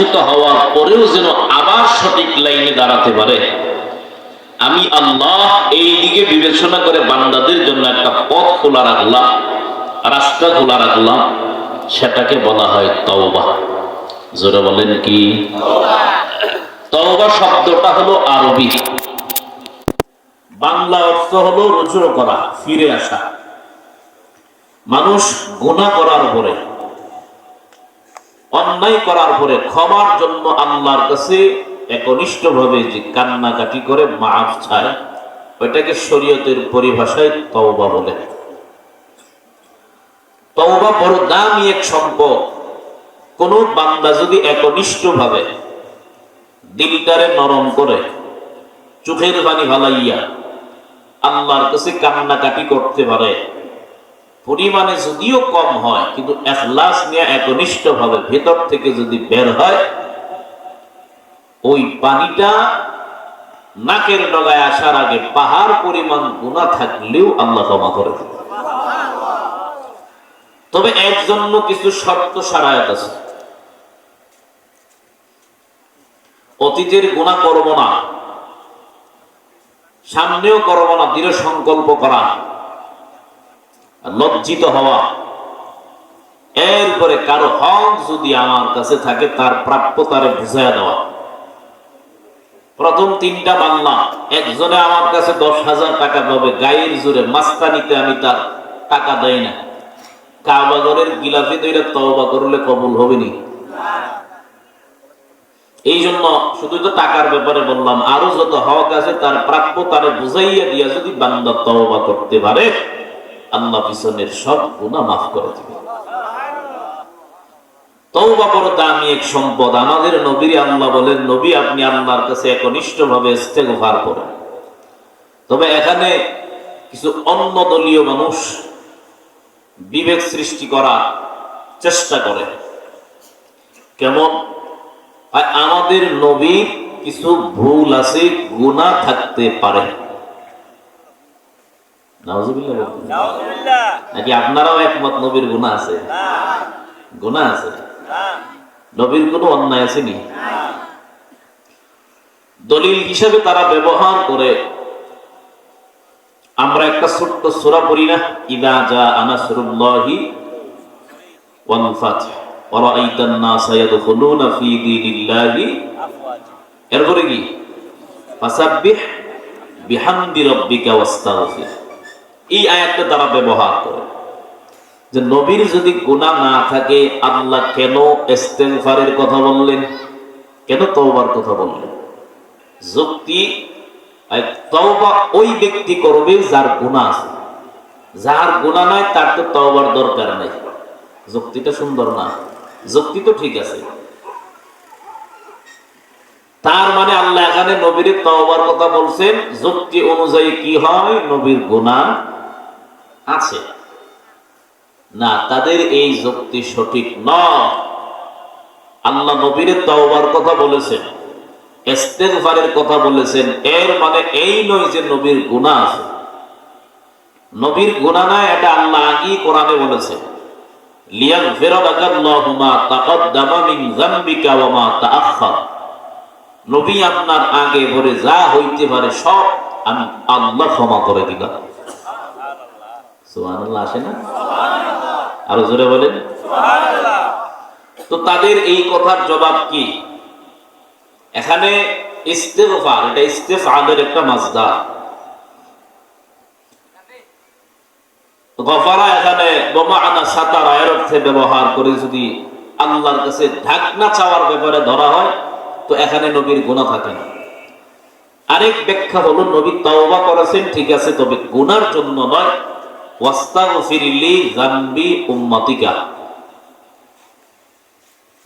পরাজিত হওয়ার পরেও যেন আবার সঠিক লাইনে দাঁড়াতে পারে, আমি আল্লাহ এই দিকে বিবেচনা করে বান্দাদের জন্য একটা পথ খোলা রাখলাম, রাস্তা খোলা রাখলাম, সেটাকে বলা হয় তওবা। জোরে বলেন কি? তওবা শব্দটা হলো আরবি, বাংলা অর্থ হলো রুজু করা, ফিরে আসা। মানুষ গুনাহ করার পরে, অন্যায় করার পরে ক্ষমার জন্য আল্লাহর কাছে একনিষ্ঠভাবে যে কান্নাকাটি করে মাফ চায়, ওইটাকে শরীয়তের পরিভাষায় তওবা বলে। তওবা বড় দামি এক সম্পদ। কোন বান্দা যদি একনিষ্ঠভাবে দিলটারে নরম করে চোখের পানি ভালাইয়া আল্লাহর কাছে কান্নাকাটি করতে পারে, পরিমাণে যদিও কম হয় কিন্তু ইখলাস নিয়ে একনিষ্ঠভাবে ভেতর থেকে যদি বের হয়, ওই পানিটা নাকের ডগায় আসার আগে পাহাড় পরিমাণ গুনাহ থাকলেও আল্লাহ ক্ষমা করে দেন। তবে এর জন্য কিছু শর্ত শারায়াত আছে। অতীতের গুনাহ করব না, সামনেও করব না, দৃঢ় সংকল্প করা, লজ্জিত হওয়া, এরপরে কারো হক যদি আমার কাছে থাকে তার প্রাপ্য তারে বুঝাইয়া দেওয়া। প্রথম তিনটা বাংলা, একজনে আমার কাছে 10,000 টাকা পাবে, গায়ের জোরে মাস্তানিতে আমি তার টাকা দেই না, কাবাগরের গিলাফি দইরা তওবা করলে কবুল হবে নি। এই জন্য শুধু তো টাকার ব্যাপারে বললাম, আরো যত হক আছে তার প্রাপ্য তারে বুঝাইয়া দিয়া যদি বান্দা তওবা করতে পারে, আল্লাহ পিছনের সব গুনাহ মাফ করে দিবে। তওবা বড় দামি এক সম্পদ। আমাদের নবীর আল্লাহ বলেন, নবী আপনি আল্লাহর কাছে একনিষ্ঠভাবে ইস্তেগফার করেন। তবে এখানে কিছু অন্য দলীয় মানুষ বিভেদ সৃষ্টি করার চেষ্টা করে। কেমন? আমাদের নবীর কিছু ভুল আছে, গুনাহ থাকতে পারে। নাউজুবিল্লাহ। নাকি আপনারাও একমত নবীর গুনাহ আছে? গুনাহ আছে। নবীর কোনো অন্যায় আসেনি। দলিল হিসেবে তারা ব্যবহার করে, আমরা একটা ছোট্ট সূরা পড়ি না, ইযা জাআ নাসরুল্লাহি ওয়াল ফাতহ ওয়া রাআইতান নাসা ইয়াদখুলুনা ফি দীনিল্লাহি আফওয়াজা। এরপরে কি? ফাসাব্বিহ বিহামদি রাব্বিকা ওয়াস্তাগফির। এই আয়াতটা তারা ব্যবহার করে যে নবীর যদি গুনাহ না থাকে, আল্লাহ কেন ইস্তেগফারের কথা বললেন, কেন তওবার কথা বললেন? যুক্তি, তওবা ওই ব্যক্তি করবে যার গুনাহ আছে, যার গুনাহ নাই তার তো তওবার দরকার নাই। যুক্তিটা সুন্দর না? যুক্তি তো ঠিক আছে। তার মানে আল্লাহ এখানে নবীর তওবার কথা বলছেন, যুক্তি অনুযায়ী কি হয়? নবীর গুনাহ আছে না, তাদের এই যুক্তি সঠিক নয়। আল্লাহ নবীর তওবার কথা বলেছেন, ইস্তেগফারের কথা বলেছেন, এর মানে এই নয় যে নবীর গুনাহ আছে। নবীর গুনাহ নাই এটা আল্লাহ আগেই কোরআনে বলেছেন, লিয়াগফিরা লাকাল্লাহু মা তাকদ্দামা মিন যামবিকা ওয়া মা তাআখার। নবী আপনার আগে পরে যা হইতে পারে সব আমি আল্লাহ ক্ষমা করে দিলাম। সুবহানাল্লাহ আসে না? আরো জোরে বলেন সুবহানাল্লাহ। তো তাদের এই কথার জবাব কি? এখানে ইস্তেগফার, এটা ইস্তেফআলের একটা মাসদার। গফারা এখানে বমাআনা সাতারা এর অর্থে ব্যবহার করে যদি আল্লাহর কাছে ঢাকনা চাওয়ার ব্যাপারে ধরা হয়, তো এখানে নবীর গুনাহ থাকে না। আরেক ব্যাখ্যা হলো, নবী তওবা করেছেন ঠিক আছে, তবে গুনার জন্য নয়, ওয়াস্তাগফির লি যামবি উম্মতিকা।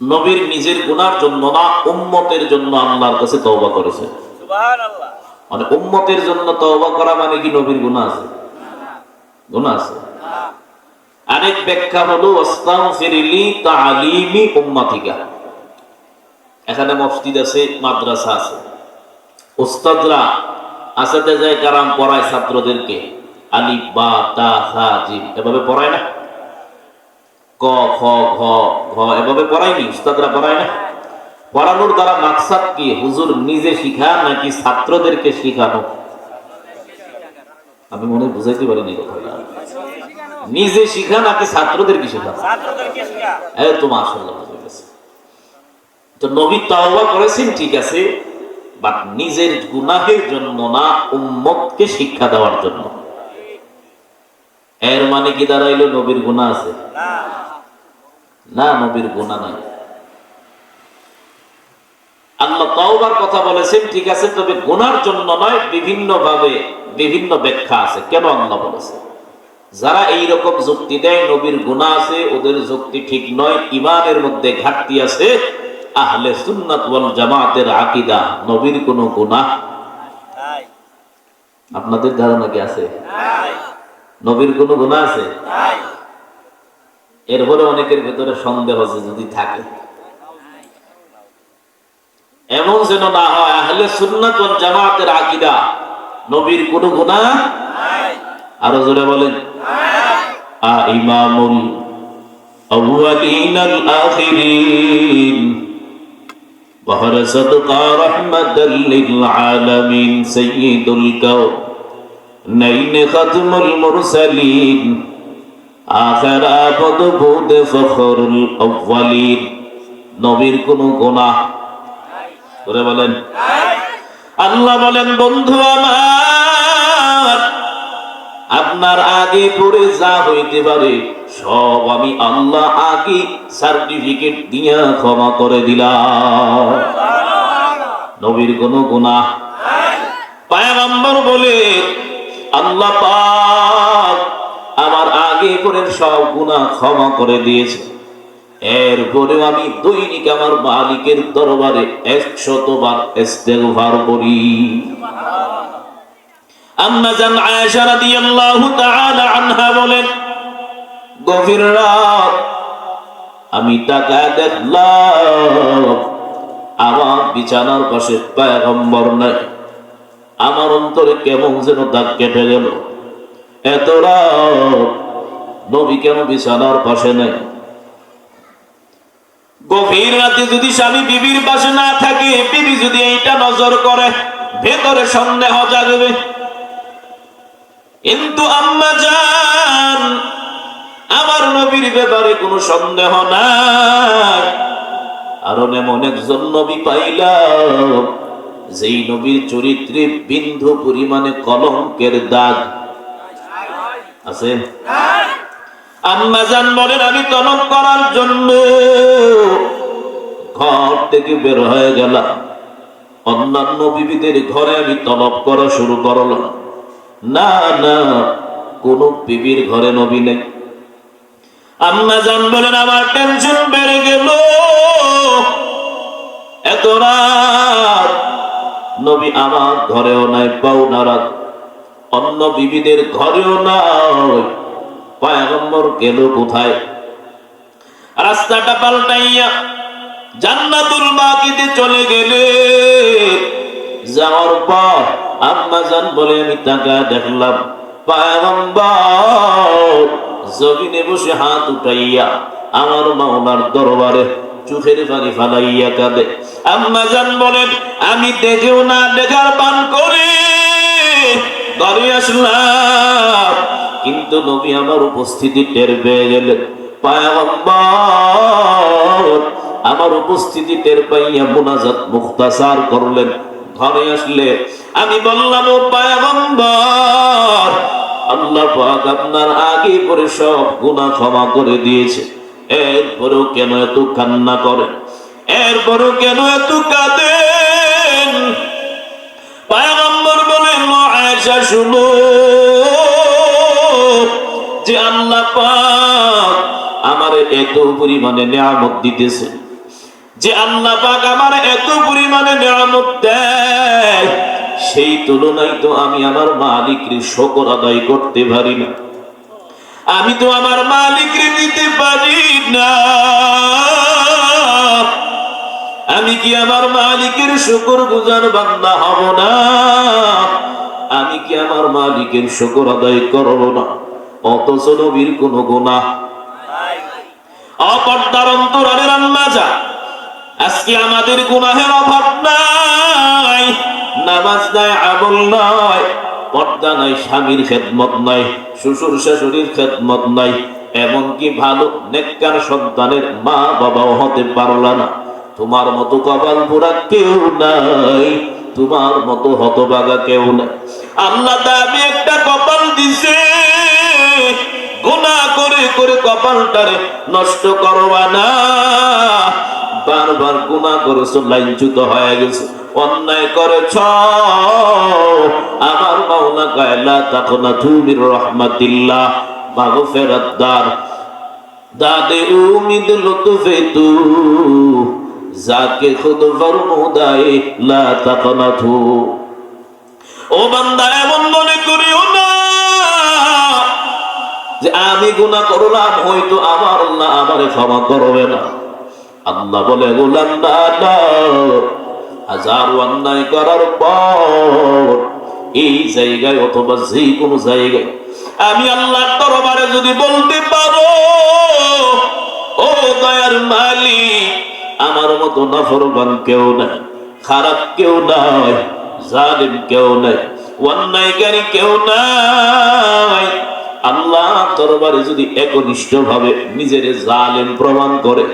নবীর নিজের গুনার জন্য না, উম্মতের জন্য আল্লাহর কাছে তওবা করেছেন। সুবহানাল্লাহ। মানে উম্মতের জন্য তওবা করা মানে কি নবীর গুনাহ আছে? গুনাহ আছে। আরেক ব্যাখ্যা হলো ওয়াস্তাগফির লি তা'লিমি উম্মতিকা। এখানে মসজিদ আছে, মাদ্রাসা আছে, উস্তাদরা আসাতে কারাম পড়ায় ছাত্রদেরকে, আলিফ বা তা সা জিম এভাবে পড়ায় না, ক খ ঘ ঘ এভাবে পড়ায়নি, উস্তাদরা পড়ায় না। পড়ানোর দ্বারা মাকসাদ কি? হুজুর নিজে শিখা নাকি ছাত্রদেরকে শিখানো? আমি মনে হয় বুঝাইতে পারিনি কথাটা। নিজে শিখা নাকি ছাত্রদেরকে শিখানো? এই তো মাশাআল্লাহ বুঝে গেছে। তো নবী তাওবা করেছেন ঠিক আছে, বাট নিজের গুনাহের জন্য না, উম্মতকে শিক্ষা দেওয়ার জন্য। এর মানে কি দাঁড়াইলো নবীর গুনাহ আছে? না, নবীর গুনাহ নাই। আল্লাহ তাওবার কথা বলেছেন ঠিক আছে, তবে গুনার জন্য নয়। বিভিন্ন ভাবে বিভিন্ন ব্যাখ্যা আছে কেন আল্লাহ বলেছে। যারা এই রকম যুক্তি দেয় নবীর গুনাহ আছে, ওদের যুক্তি ঠিক নয়, ঈমানের মধ্যে ঘাটতি আছে। আহলে সুন্নাত ওয়াল জামাতের আকীদা, নবীর কোনো গুনাহ নাই। আপনাদের ধারণা কি আছে? নবীর কোনো গুনাহ আছে? এরপরে অনেকের ভেতরে সন্দেহ আছে যদি থাকে। এমন যেন না হয় আহলে সুন্নাত ওয়াল জামাতের আকীদা, নবীর কোনো গুনাহ নাই। আরো জোরে বলেন ইমামুল আউয়ালিন আল আখিরিন ওয়া হারাসাতুকা রাহমাতাল লিল আলামিন সাইয়্যিদুল কাউনাইন খাতমুল মুরসালিন আখির আবদ বুদ ফখরুল আউয়ালিন। নবীর কোনো গুনাহ করে বলেন। আল্লাহ বলেন, বন্ধু আমার, আপনার আগে পড়ে যা হইতে পারে সব আমি আল্লাহ আগে সার্টিফিকেট দিয়া ক্ষমা করে দিলাম। নবীর কোনো গুনাহ নাই। পয়গম্বর বলে, আল্লাহ পাক আমার আগে পড়ে সব গুনাহ ক্ষমা করে দিয়েছে। এরপরেও আমি দৈনিক আমার মালিকের দরবারে 100 বার ইস্তেগফার করি। আম্মা জান আয়েশা রাদিয়াল্লাহু তাআলা আনহা বলেন, গভীর রাত আমি তাকায় দেখলাম আমার বিছানার পাশে পয়গম্বর নাই। আমার অন্তরে কেমন যেন দাগ কেটে গেল। এত রাত নবী কেন বিছানার পাশে নাই? গভীর রাতে যদি স্বামী বিবির পাশে না থাকে, বিবি যদি এইটা নজর করে, ভেতরে সন্দেহ জাগবে। কিন্তু আম্মা জান, আমার নবীর ব্যাপারে কোনো সন্দেহ নাই। কারণ এমন একজন নবী পাইলাম যেই নবীর চরিত্রে বিন্দু পরিমাণে কলঙ্কের দাগ আছে। আম্মা জান বলেন, আমি তলব করার জন্য ঘর থেকে বের হয়ে গেলাম। অন্যান্য বিবিদের ঘরে আমি তলব করা শুরু করলাম। না না, কোন বিবির ঘরে নবী নেই। আম্মা জান বলেন, আমার টেনশন বেড়ে গেল। এত রাত নবী আমার ঘরেও নাই, পাওনারা অন্য বিবিদের ঘরেও নাই। পয়গম্বর গেল কোথায়? রাস্তাটা পাল্টাইয়া জান্নাতুল বাকিতে চলে গেলে। যাওয়ার পর আম্মা জান বলে, আমি তাকায় দেখলাম পয়গম্বর জমিনে বসে হাত উঠাইয়া আমার মাওলার দরবারে চোখের পানি ফালাইয়া কাঁদে। আম্মা জান বলেন, আমি দেখেও না দেখার পান করে ঘরে আসলাম, কিন্তু নবী আমার উপস্থিতি টের পেয়ে গেলেন। পয়গম্বর আমার উপস্থিতি টের পাইয়া মুনাজাত মুখতাসার করলেন। ঘরে আসলে আমি বললাম, ও পয়গম্বর, আল্লাহ পাক আপনার আগে পরে সব গুনাহ ক্ষমা করে দিয়েছে। এরপরেও কেন এত কান্না করেন? এরপরেও কেন এত কাঁদেন? পয়গম্বর বলেন, আয়েশা শুনো, যে আল্লাহ পাক আমারে এত পরিমাণে নিয়ামত দিতেছে, যে আল্লাহ পাক আমার এত পরিমাণে নিয়ামত দেয়, সেই তুলনায় তো আমি আমার মালিকের শুকর আদায় করতে পারি না। আমি তো আমার মালিকের দিতে পারি না। আমি কি আমার মালিকের শুকর গুজার বান্দা হব না? আমি কি আমার মালিকের শুকর আদায় করব না? অথচ নবীর কোন গুনাহ নাই। অপর্দার অন্তরালের আম্মা জান আজকে আমাদের গুনাহের অভাব নাই, নামাজ নাই, আমল নাই, পর্দা নাই, স্বামীর খেদমত নাই, শ্বশুর শাশুড়ির খেদমত নাই, এমনকি ভালো নেককার সন্তানের মা বাবাও হতে পারলা না। তোমার মতো কপাল পোড়া কেউ নাই, তোমার মতো হতভাগা কেউ নাই। আল্লাহ দামি একটা কপাল দিছে, গুনাহ করে করে কপালটারে নষ্ট করবা না। বারবার গুনাহ করেছো, লাইনচ্যুত হয়ে গেছো, অন্যায় করেছ, আমার মাওলা গায়লা তাকনাতু মির রাহমাতিল্লাহ, মাগফিরাত দার, দাদে উমিদ লুতফে তু, যাকে খুদ ফরমুদায়ে লা তাকনাতু। ও বান্দা, এমন মনে করিও না যে আমি গুনাহ করলাম, হয়তো আমার আল্লাহ আমারে ক্ষমা করবে না। আল্লাহ বলে, গোলাম না, হাজার অন্যায় করার পর এই জায়গায় অথবা যে কোনো জায়গায় আমি আল্লাহর দরবারে যদি বলতে পারো, ও দয়ার মালিক, আমার মতো নাফরমান কেউ নাই, খারাপ কেউ নাই, জালিম কেউ নাই, অন্যায়কারী কেউ নাই, আল্লাহ দরবারে যদি একনিষ্ঠ ভাবে নিজের জালিম প্রমাণ করে,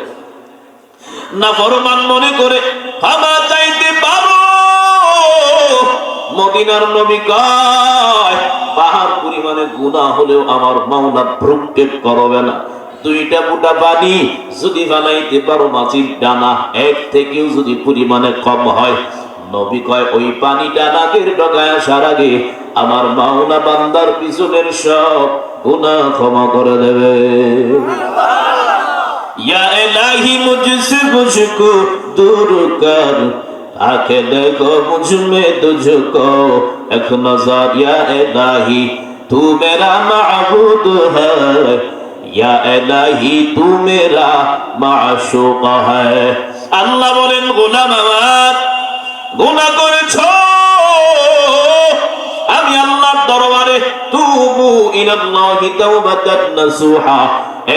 নাফরমান মনে করে ক্ষমা চাইতে পারো, মদিনার নবী কয়, পাহাড় পরিমাণে গুনাহ হলেও আমার মাওলা ভ্রুক্ষেপ করবে না। দুইটা ফুটা পানি যদি বানাইতে পারো মাছির ডানা এক থেকেও যদি পরিমাণে কম হয়, নবী কয় ওই পানিটা নাকের ডগায় আসার আগে আমার মাওলা বান্দার পিছনের সব গুনাহ ক্ষমা করে দেবে। या इलाही मुझसे मुझको दूर कर, आके देखो मुझ में तुझको एक नजर, या इलाही तू मेरा माबूद है, या इलाही तू मेरा माशूक है। আল্লাহ বলেন, গোলাম আমার গুনাহ করেছো, আমি আল্লাহর দরবারে তুবু ইলাল্লাহি তাওবাতান নাসুহা,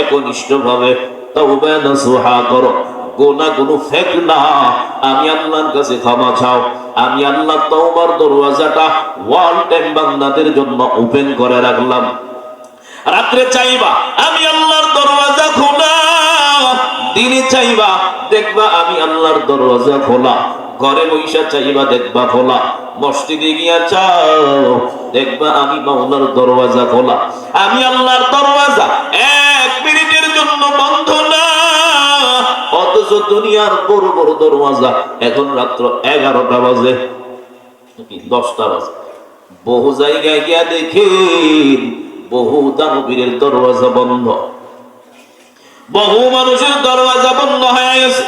একনিষ্ঠভাবে তওবা নাসুহা করো, গুনাহগুলো ফেক না, আমি আল্লাহর কাছে ক্ষমা চাও। আমি আল্লাহ তওবার দরওয়াজাটা ওয়াল টাইম বান্দাদের জন্য ওপেন করে রাখলাম। রাত্রে চাইবা আমি আল্লাহর দরওয়াজা খোলা, দিনে চাইবা দেখবা আমি আল্লাহর দরওয়াজা খোলা, ঘরে বৈশা চাইবা দেখবা খোলা, মসজিদে গিয়া চাও দেখবা আমি মাওলার দরওয়াজা খোলা। আমি আল্লাহর দরওয়াজা এক মিনিটের জন্য বন্ধ না, অথচ দুনিয়ার বড় বড় দরওয়াজা এখন রাত্র 11টা বাজে, 10টা বাজে, বহু জায়গায় গিয়া দেখেন বহু দানবীরের দরওয়াজা বন্ধ, বহু মানুষের দরওয়াজা বন্ধ হয়ে গেছে।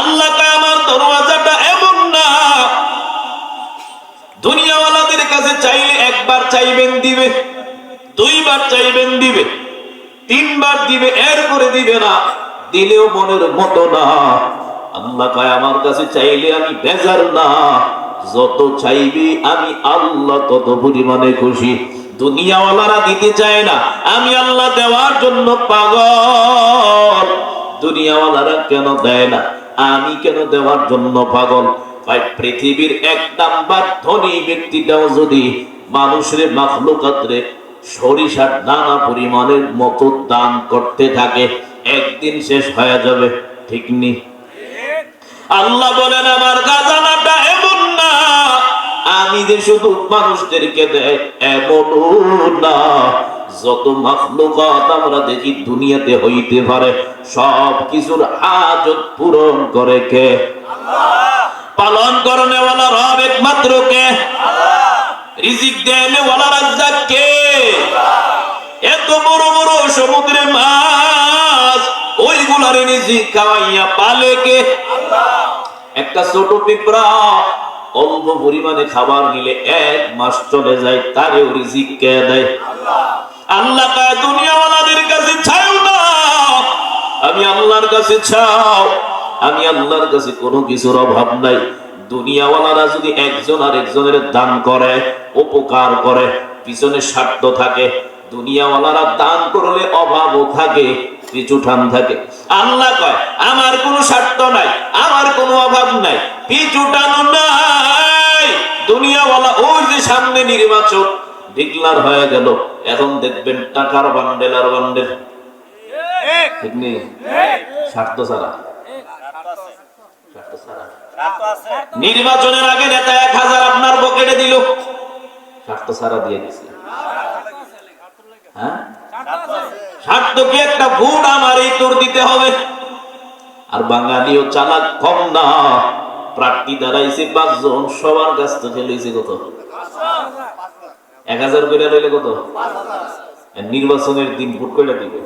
আল্লাহ কয় আমার দরওয়াজাটা এমন না, দুনিয়াওয়ালাদের কাছে চাইলে একবার চাইবেন দিবে, দুইবার চাইবেন দিবে, তিনবার দিবে, এরপরে দিবে না, দিলেও মনের মতো না। আল্লাহ কয় আমার কাছে চাইলে আমি বেজার না, যত চাইবি আমি আল্লাহ তত পরিমাণে খুশি। দুনিয়াওয়ালারা দিতে চায় না, আমি আল্লাহ দেওয়ার জন্য পাগল। দুনিয়াওয়ালারা কেন দেয় না, আমি কেন দেওয়ার জন্য পাগল। ভাই, পৃথিবীর 1 নাম্বার ধনী ব্যক্তিটাও যদি মানুষের মাখলুকাতরে সরিষার দানা পরিমাণের মতো দান করতে থাকে, একদিন শেষ হয়ে যাবে, ঠিক নি? আল্লাহ বলেন আমার খাজানাটা এমন না আমি যে শুধু মানুষদেরকে দেয় এমনও না, যত মাখলুকাত আমরা দেখি দুনিয়াতে হইতে পারে সব কিছুর হাজত পূরণ করে কে? আল্লাহ। পালন করনেওয়ালা রব একমাত্র কে? আল্লাহ। রিজিক দেনেওয়ালা রাজ্জাক কে? আল্লাহ। এত বড় বড় সমুদ্রে মাছ ওইগুলার রিজিক খাওয়াইয়া পালে কে? আল্লাহ। একটা ছোট পিঁপড়া অল্প পরিমাণে খাবার নিলে 1 মাস চলে যায়, তারেও রিজিক কে দেয়? আল্লাহ। আল্লাহ কয় দুনিয়াওয়ালাদের কাছে চাও না, আমি আল্লাহর কাছে চাও। আমি আল্লাহর কাছে কোনো কিছুর অভাব নাই। দুনিয়াওয়ালারা যদি একজন আর একজনের দান করে, উপকার করে, পিছনে স্বার্থ থাকে। দুনিয়াওয়ালারা দান করলে অভাবও থাকে, পিছু টান থাকে। আল্লাহ কয় আমার কোনো স্বার্থ নাই, আমার কোনো অভাব নাই, পিছু টানো নাই। দুনিয়াওয়ালা ওই যে সামনে নির্বাচন ডিক্লার হয়ে গেল, এখন দেখবেন টাকার বান্ডেল আর বান্ডেল, ঠিক নেই? স্বার্থ ছাড়া, স্বার্থ ছাড়া। নির্বাচনের আগে নেতা 1000 আপনার পকেটে দিল, স্বার্থ ছাড়া দিয়ে দিছে। হ্যাঁ, স্বার্থ কি একটা ভোট আমার এই তোর দিতে হবে। আর বাঙালিও চালাক কম না, প্রার্থী দাঁড়াইছে 5 জন, সবার কাছ থেকে লইছে কত? 1000 করে লইলে কত? নির্বাচনের দিন ভোট করে দিবে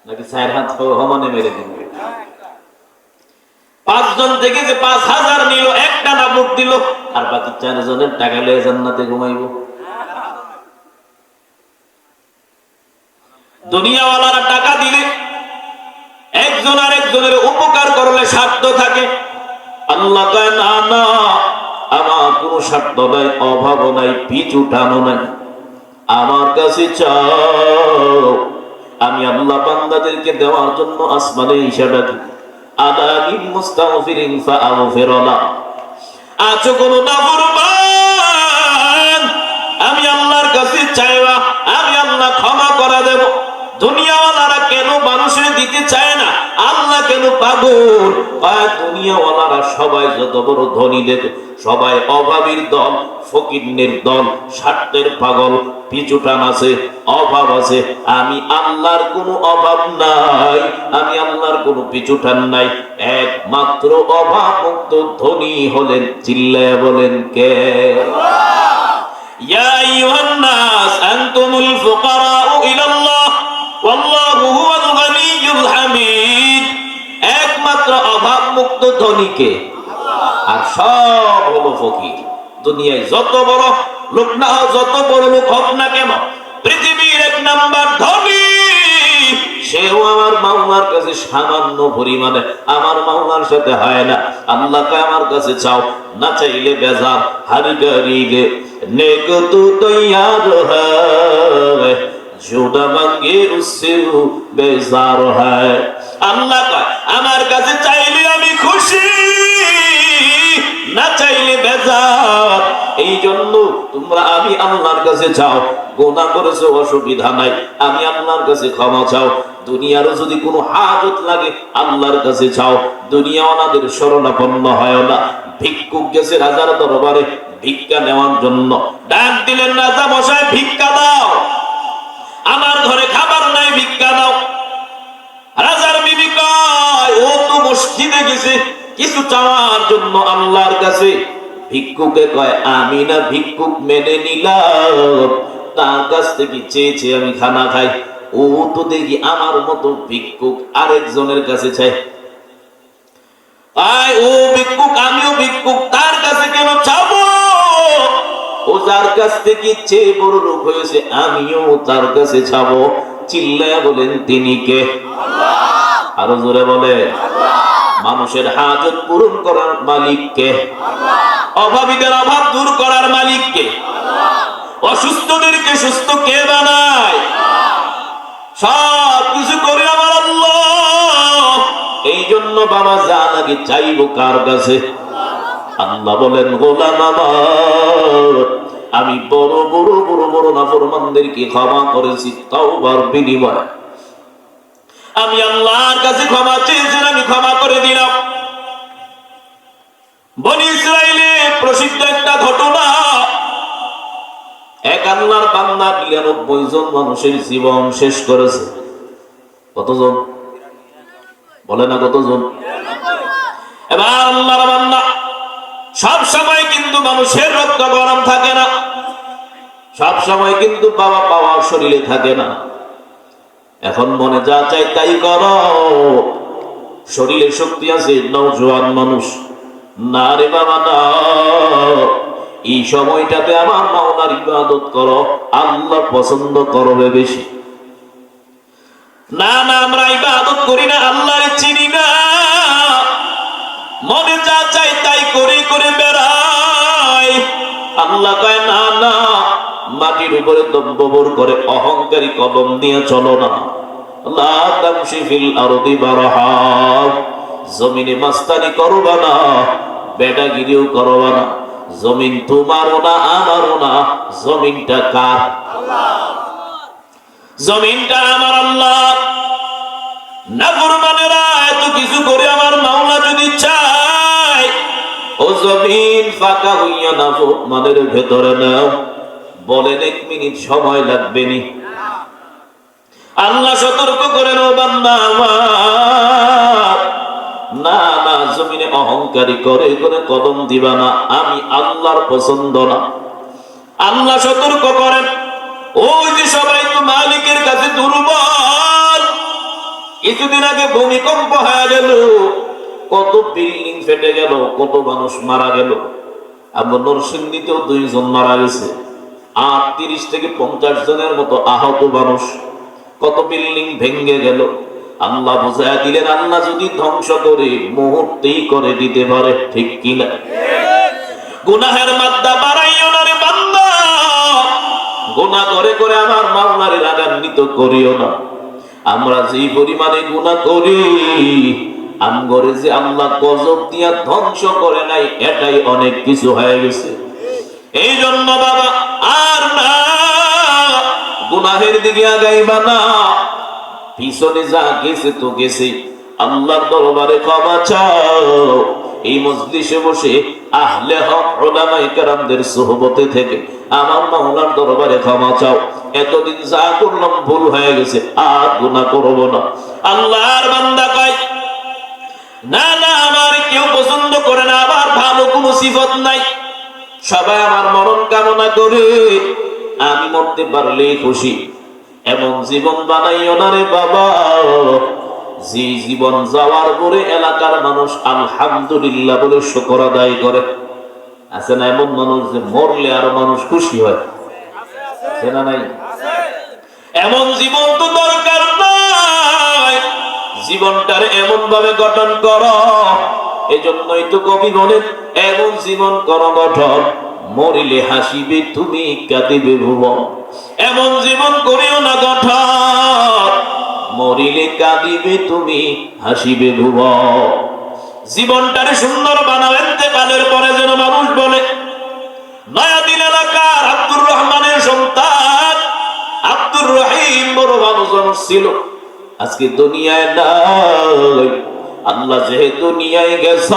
নাকি 4 হাত সমানে মেরে দিবে? 5 জন থেকে যে 5000 নিল, একটা না ভোট দিল, আর বাকি 4 জনের টাকা লয়ে জান্নাতে ঘুমাইবো। দুনিয়াওয়ালারা টাকা দিলে, একজন আর একজনের উপকার করলে স্বার্থ থাকে। আল্লাহ কয় না না, আমার কোনো স্বার্থ নাই, অভাবও নাই, পিছু টানো নাই, আমার কাছে চাও। আমি আল্লাহ বান্দাদেরকে দেওয়ার জন্য আসমানে ইশারা দিই, আদাবিন মুস্তাগফিরিন ফাআগফির লাহ। আছো কোন নাফরমান, আমি আল্লাহর কাছে চাইবা, আমি আল্লাহ ক্ষমা করে দেব। দুনিয়াওয়ালারা কেন মানুষের দিতে চায় না? আল্লাহ কেন পাগল? দুনিয়াওয়ালারা সবাই যত বড় ধনী দেখো, সবাই অভাবীর দল, ফকিরনের দল, স্বার্থের পাগল, পিছু টান আছে, অভাব আছে। আমি আল্লাহর কোনো অভাব নাই, আমি আল্লাহর কোনো পিছু টান নাই। একমাত্র অভাব মুক্ত ধনী হলেন, চিল্লায়া বলেন কে? ইয়া আইয়ুহান নাস আনতুমুল ফুকারাউ ইলাল্লাহ ওয়াল্লাহু হুয়াল গানিয়্যুল হামিদ। একমাত্র অভাব মুক্ত ধনীকে, আর সব হলো ফকির। দুনিয়ায় যত বড় লোক না হোক, যত বড় লোক হোক না কেন, পৃথিবীর 1 নাম্বার ধনী সেও আমার মাওলার কাছে সামান্য পরিমাণে, আমার মাওলার সাথে হয় না। আল্লাহকে আমার কাছে চাও, না চাইলে বেজার। হর গরিবে নেক তু তৈয়ার হ্যায়, জুদা মাঙ্গে উসসে বেজার হ্যায়। আল্লাহ কয় আমার কাছে চাইলে আমি খুশি, না চাইলে বেজার। এই জন্য তোমরা আমি আল্লাহর কাছে চাও, গুনাহ করেছো অসুবিধা নাই, আমি আল্লাহর কাছে ক্ষমা চাও। দুনিয়ার যদি কোনো হাজত লাগে আল্লাহর কাছে চাও। দুনিয়াওয়ালাদের শরণাপন্ন হয় না। ভিক্ষুক গেছে রাজার দরবারে ভিক্ষা নেওয়ার জন্য, ডাক দিলেন রাজা মশাই ভিক্ষা দাও, আমার ঘরে খাবার নাই, ভিক্ষা দাও। রাজার বিবি কয় ও তো মসজিদে গেছে কিছু চাওয়ার জন্য আল্লাহর কাছে। ভিক্ষুকে কয় আমি না ভিক্ষুক মেনে নিলাম, তার কাছ থেকে চেয়েছে আমি খানা খাই। ও তো দেখি আমার মতো ভিক্ষুক আরেকজনের কাছে চাই। ও ভিক্ষুক, আমিও ভিক্ষুক, তার কাছে কেন চাবো? ও যার কাছ থেকে চেয়ে বড় লোক হয়েছে, আমিও তার কাছে চাবো। চিল্লায়া বলেন তিনি কে? আরো জোরে বলে। মানুষের হাজত পূরণ করার মালিক কে? অভাবীদের অভাব দূর করার মালিক কে? অসুস্থদেরকে সুস্থ কে বানায়? সব কিছু করে আমার আল্লাহ। এই জন্য বাবা যা নাকি চাইবো কার কাছে? আল্লাহ বলেন গোলাম আমার, আমি বড় বড় বড় বড় নাফরমানদেরকে ক্ষমা করেছি তাওবার বিনিময়ে। আমি আল্লাহর কাছে ক্ষমা চেয়েছিলাম, আমি ক্ষমা করে দিলাম। বনি ইসরাইলে প্রসিদ্ধ একটা ঘটনা, এক আল্লাহর বান্দা 99 জন মানুষের জীবন শেষ করেছে। কতজন বলে না? কতজন? এবার আল্লাহর বান্দা, সব সময় কিন্তু মানুষের রক্ত গরম থাকে না, সব সময় কিন্তু বাবা পাওয়া শরীরে থাকে না। এখন মনে যা চাই তাই করো, শরীরে শক্তি আছে, নওজোয়ান মানুষ না রে বাবা না। এই সময়টাতে আমার মাওলার ইবাদত করো, আল্লাহ পছন্দ করবে বেশি। না না, আমরা ইবাদত করি না, আল্লাহরে চিনি না, মনে যা চাই তাই করে করে বেড়াই। আল্লাহ কয় না না, মাটির উপরে দম্ববর করে অহংকারী কদম দিয়ে চলো না। লা তামশি ফিল আরদি মারহা, জমিনে মাস্তানি করবা না, বেটাগিরিও করবা না। জমিন তোমারও না আমারও না, জমিনটা কার? জমিনটা আমার আল্লাহ। নাফরমানেরা এত কিছু করে আমার মাওলা যদি চায়, ও জমিন ফাঁকা হইয়া নাফরমানের ভেতরে নাও, বলেন 1 মিনিট সময় লাগবে নি? আল্লাহ সতর্ক করেন, ও বান্দা আমার, না না, জমিনে অহংকারী করে করে কদম দিবা না, আমি আল্লাহর পছন্দ না। আল্লাহ সতর্ক করেন, ওই যে সবাই তো মালিকের কাছে দুর্বল। কিছুদিন আগে ভূমিকম্প হয়ে গেল, কত বিল্ডিং ফেটে গেল, কত মানুষ মারা গেল। আমরা নরসিংদীতেও 2 জন মারা গেছে, আর 30 থেকে 50 জনের মতো আহত মানুষ। কত বিল্ডিং ভেঙে গেল। আল্লাহ বুঝায় দিলেন, আল্লাহ যদি ধ্বংস করে মুহূর্তেই করে দিতে পারে, ঠিক কিনা? গুনাহের মাত্রা বাড়াইও না রে বান্দা, গুনাহ করে করে আমার মাওলারে রাগান্বিত করিও না। আমরা যেই পরিমাণে গুনাহ করি, আমগরে যে আল্লাহ গজব দিয়া ধ্বংস করে নাই, এটাই অনেক কিছু হয়ে গেছে। এই জন্য বাবা, আর না গুনাহের দিকে আগাইবা না। পিছনে যা গেছে তো গেছে, আল্লাহর দরবারে ক্ষমা চাও। এই মজলিসে বসে আহলে হক উলামায়ে কেরামদের সুহবতে থেকে আমার মাওলার দরবারে ক্ষমা চাও। এতদিন যা করলাম ভুল হয়ে গেছে, আর গুনাহ করব না। আল্লাহর বান্দা কয়, না না, আমার কেউ পছন্দ করে না, আবার ভালো কোনো সিফত নাই, সবাই আমার মরণ কামনা করে, আমি মরতে পারলেই খুশি। এমন জীবন বানাইও না রে বাবা, যে জীবন যাওয়ার পরে এলাকার মানুষ আলহামদুলিল্লাহ বলে শুকর আদায় করে। আছে না এমন মানুষ যে মরলে আরো মানুষ খুশি হয়? আছে না নাই? এমন জীবন তো দরকার নাই। জীবনটারে এমন ভাবে গঠন করো, এজন্যই তো কবি বলেন, এমন জীবন করো গঠন, মরিলে হাসিবে তুমি, কাঁদিবে ভুবন। এমন জীবন করিও না গঠন, মরিলে কাঁদিবে তুমি, হাসিবে ভুবন। জীবনটারে সুন্দর বানাও, ইন্তেকালের পরে যেন মানুষ বলে, নয়াদিন এলাকার আব্দুর রহমানের সন্তান আব্দুর রহিম বড় মানুষ ছিল, আজকে দুনিয়ায় নাই। আল্লাহ যেহেতু দুনিয়ায় গেছ,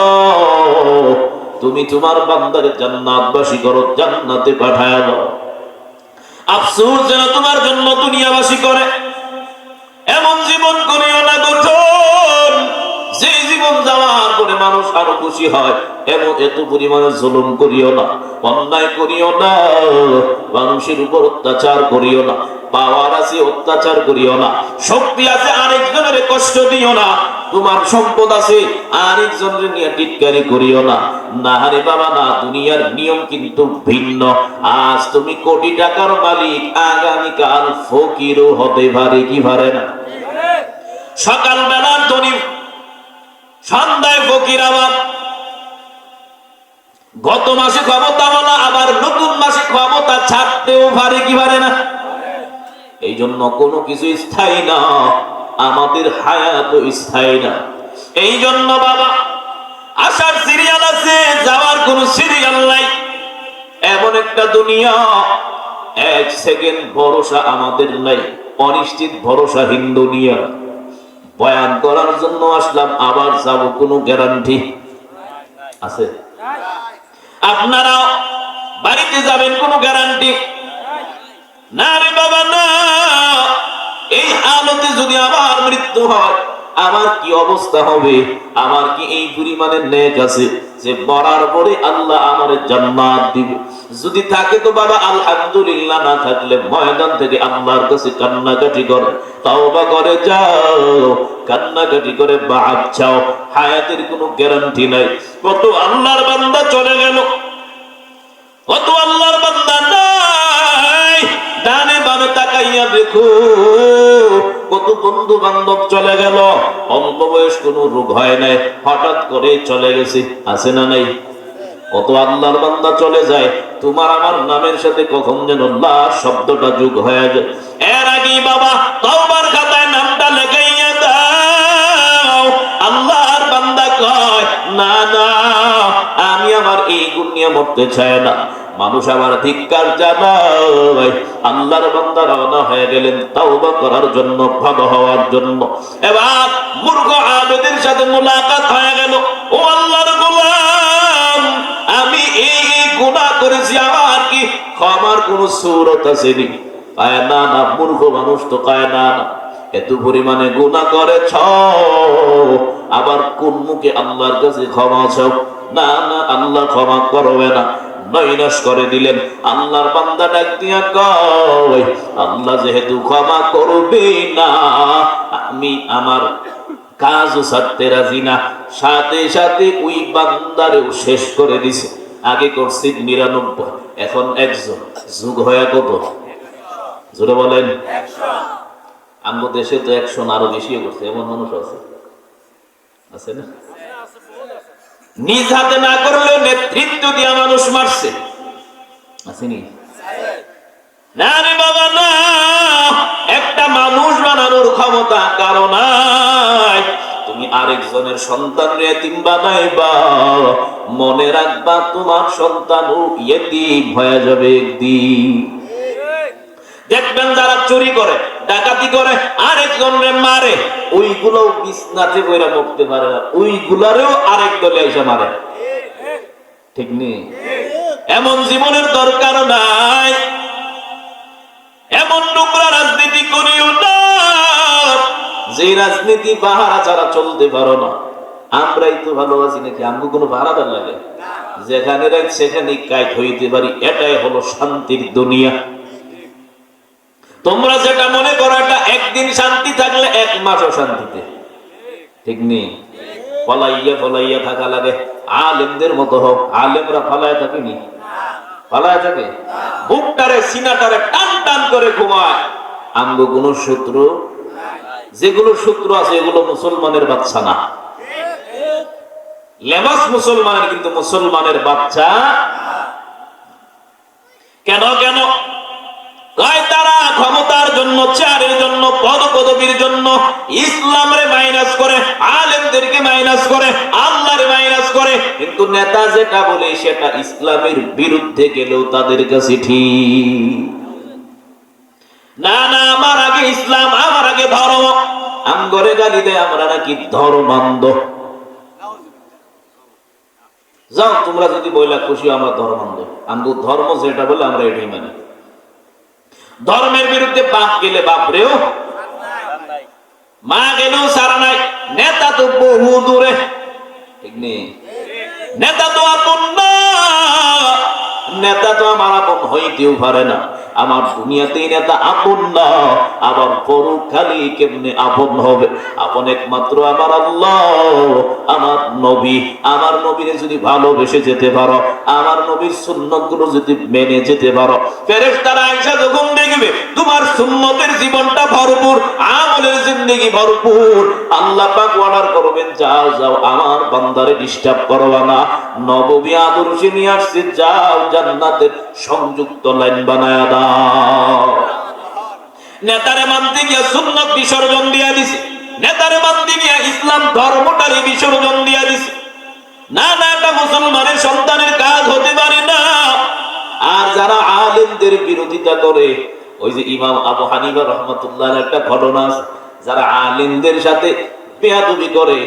তুমি তোমার বান্দারে জান্নাতবাসী করো, জান্নাতে পাঠায় দাও। আফসোস যেন তোমার জন্য দুনিয়াবাসী করে। এমন জীবন করিও না গঠন, যে জীবন যাওয়ার পরে মানুষ আরো খুশি হয়। এমন এত পরিমাণে জুলুম করিও না, অন্যায় করিও না, মানুষের উপর অত্যাচার করিও না। পাওয়ার আছে, অত্যাচার করিও না। শক্তি আছে, আরেকজনের কষ্ট দিও না। তোমার সম্পদ আছে, আরেকজনের নিয়ে টিটকারি করিও না। না রে বাবা না, দুনিয়ার নিয়ম কিন্তু ভিন্ন। আজ তুমি কোটি টাকার মালিক, আগামীকাল ফকিরও হতে পারে, কি পারে না? সকালবেলার ধনী, সন্ধ্যায় ফকির। আবার গত মাসে ক্ষমতাওয়ালা, আবার নতুন মাসে ক্ষমতা ছাড়তেও পারে, কি পারে না? এই জন্য কোনো কিছু স্থায়ী না, আমাদের হায়াত স্থায়ী না। এই জন্য বাবা, আসার সিরিয়াল আছে, যাওয়ার কোন সিরিয়াল নাই। এমন একটা দুনিয়া, 1 সেকেন্ড ভরসা আমাদের নাই, অনিশ্চিত ভরসাহীন দুনিয়া। বয়ান করার জন্য আসলাম, আবার যাব, কোনো গ্যারান্টি আছে? আপনারা বাড়িতে যাবেন, কোনো গ্যারান্টি না রে বাবা না। এই হালতে যদি আমার মৃত্যু হয়, আমার কি অবস্থা হবে? আমার কি এই পরিমাণের নেক আছে যে মরার পরে আল্লাহ আমার জান্নাত দিবে? যদি থাকে তো বাবা আলহামদুলিল্লাহ, না থাকলে ময়দান থেকে আল্লাহর কাছে কান্নাকাটি করে, তওবা করে যাও, কান্নাকাটি করে মাফ চাও। হায়াতের কোনো গ্যারান্টি নাই। কত আল্লাহর বান্দা চলে গেল, কত আল্লাহর বান্দা নাই। ডানে বামে তাকাইয়া দেখো, কত বন্ধু বান্ধব চলে গেল, অল্প বয়স কোনো রোগ হয় নাই, হঠাৎ করে চলে গেছে, আছে না নাই? কত আল্লাহর বান্দা চলে যায়, তোমার আমার নামের সাথে কখন যেন লাশ শব্দটা যোগ হয়ে যায়। এর আগেই বাবা তওবার খাতায় নামটা কয় না না, আমি আমার এই গুণ নিয়ে মরতে চাই না। মানুষ আমার ধিক্কার জানায়। আল্লাহর বান্দা রওনা হয়ে গেলেন তাওবা করার জন্য, ভালো হওয়ার জন্য। এবার মূর্খ আবেদের সাথে মুলাকাত হয়ে গেল। ও আল্লাহর গোলাম, আমি এই গুনাহ করেছি, আমার কি ক্ষমার কোন সূরত আছে নি? কয় না না। মূর্খ মানুষ তো কয় না না, এত পরিমাণে গুনাহ করেছ, আবার কোন মুখে আল্লাহর কাছে ক্ষমা চাও? না না, আল্লাহ ক্ষমা করবে না, নৈরাশ করে দিলেন। আল্লাহর বান্দা ডাক দিয়া কয়, আল্লাহ যেহেতু ক্ষমা করবে না, আমি আমার কাজও ছাড়তে রাজি না। সাথে সাথে ওই বান্দারেও শেষ করে দিছে। আগে করছি ৯৯, এখন ১০০, যুগ হয়ে কত? জোরে বলেন। আমগো দেশে তো ১০০ আরো বেশিও করছে, এমন মানুষ আছে, আছে না? নিজ হাতে না করলেও নেতৃত্ব দিয়া মানুষ মারছে, আসেনি? না রে বাবা না, একটা মানুষ বানানোর ক্ষমতা কারো নাই। তুমি আরেকজনের সন্তান এতিম বানাইবা, মনে রাখবা তোমার সন্তানও এতিম হয়ে যাবে একদিন। দেখবেন যারা চুরি করে, ডাকাতি করে, আরেকজনরে মারে, ওইগুলোও বিছনাতে বইরা মরতে পারে না, ওইগুলারেও আরেক দলে এসে মারে। ঠিক নেই? এমন জীবনের দরকার নাই। এমন নোংরা রাজনীতি করিও না, যে রাজনীতি পাহারা ছাড়া চলতে পারো না। আমরাই তো ভালো আছি নাকি? আমগো কোনো পাহারাদার লাগে? যেখানে রাখ সেখানে কাজ হইতে পারি, এটাই হলো শান্তির দুনিয়া। তোমরা যেটা মনে করো এটা একদিন শান্তি থাকলে ১ মাসও শান্তিতে, ঠিক নেই? ফলাইয়া ফলাইয়া থাকা লাগে। আলেমদের মতো হোক, আলেমরা ফালায় থাকেনি? ফালায় থাকে? বুকটারে সিনাটারে টান টান করে ঘুমায়। আমগো কোন শত্রু, যেগুলো শত্রু আছে এগুলো মুসলমানের বাচ্চা না। লেবাস মুসলমানের, কিন্তু মুসলমানের বাচ্চা। কেন কেন? তারা ক্ষমতার জন্য, চেয়ারের জন্য, পদ পদবীর জন্য ইসলামরে মাইনাস করে, আলেমদেরকে মাইনাস করে, আল্লাহরে মাইনাস করে। কিন্তু নেতা যেটা বলে সেটা ইসলামের বিরুদ্ধে গেলেও তাদের কাছে ঠিক। না না, আমার আগে ইসলাম, আমার আগে ধর্ম। আমগরে গালি দেয় আমরা নাকি ধর্মান্ধ। যাও তোমরা যদি বইলা খুশি আমরা ধর্মান্ধ, আমগো ধর্ম যেটা বলে আমরা এটাই মানি। ধর্মের বিরুদ্ধে বাপ গেলে বাপরেও, মা গেলেও সারা নাই। নেতা তো বহু দূরে, ঠিক নেই? নেতা তো আপন না, নেতা তো আমার আপন হইতেও পারে না। আমার দুনিয়াতেই নেতা আপন না, আবার পরকালে কেমনে আপন হবে? আপন একমাত্র আমার আল্লাহ, আমার নবী। আমার নবীরে যদি ভালোবেসে যেতে পারো, আমার নবীর সুন্নতগুলো যদি মেনে যেতে পারো, ফেরেশতারা আয়েশা যখন দেখবে তোমার সুন্নতের জীবনটা ভরপুর, আমলের জিন্দেগি ভরপুর, আল্লাহ পাক অর্ডার করবেন, যাও যাও আমার বান্দারে ডিস্টার্ব করবা না। নববী আদর্শে নিয়ে আসছে, যাও জান্নাতের সংযুক্ত লাইন বানায়া দাও। নেতারে মানতে গিয়া সুন্নত বিসর্জন দিয়া দিছে, নেতারে মানতে গিয়া ইসলাম ধর্মটারে বিসর্জন দিয়া দিছে। না না, এটা মুসলমানের সন্তানের কাজ হতে পারে না। আর যারা আলেমদের বিরোধিতা করে, ওই যে ইমাম আবু হানিফা রাহমাতুল্লাহ একটা ঘটনা আছে, যারা আলেমদের সাথে বেয়াদবি করে,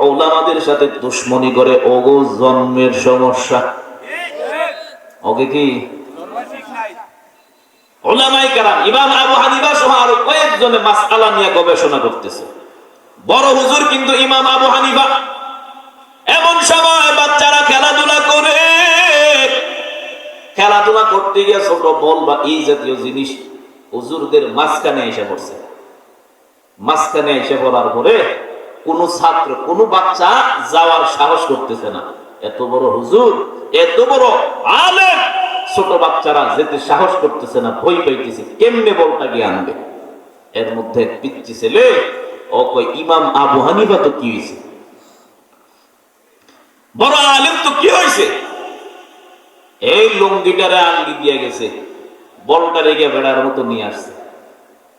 উলামাদের সাথে দুশমনি করে, ওগো জন্মের সমস্যা। ওকে কি উলামায়ে কেরাম, ইমাম আবু হানিফা সহ আরো কয়েকজনে মাসআলা নিয়ে গবেষণা করতেছে। বড় হুজুর কিন্তু ইমাম আবু হানিফা। এমন সময় বাচ্চারা খেলাধুলা করে, খেলাধুলা করতে গিয়ে ছোট বল বা এই জাতীয় জিনিস হুজুরদের মাঝখানে এসে পড়ছে। মাঝখানে এসে পড়ার পরে কোন ছাত্র, কোন বাচ্চা যাওয়ার সাহস করতেছে না। এত বড় হুজুর, এত বড় আলেম, ছোট বাচ্চারা যেতে সাহস করতেছে না, ভয় পাইতেছে, কেমনে বলটা গিয়ে আনবে? এর মধ্যে পিচ্চি ছেলে ও কই, ইমাম আবু হানিফা তো কি হয়েছে, বড় আলেম তো কি হয়েছে? এই লুঙ্গিটারে আঙ্গি দিয়ে গেছে, বলটা রেগে বেড়ার মতো নিয়ে আসছে।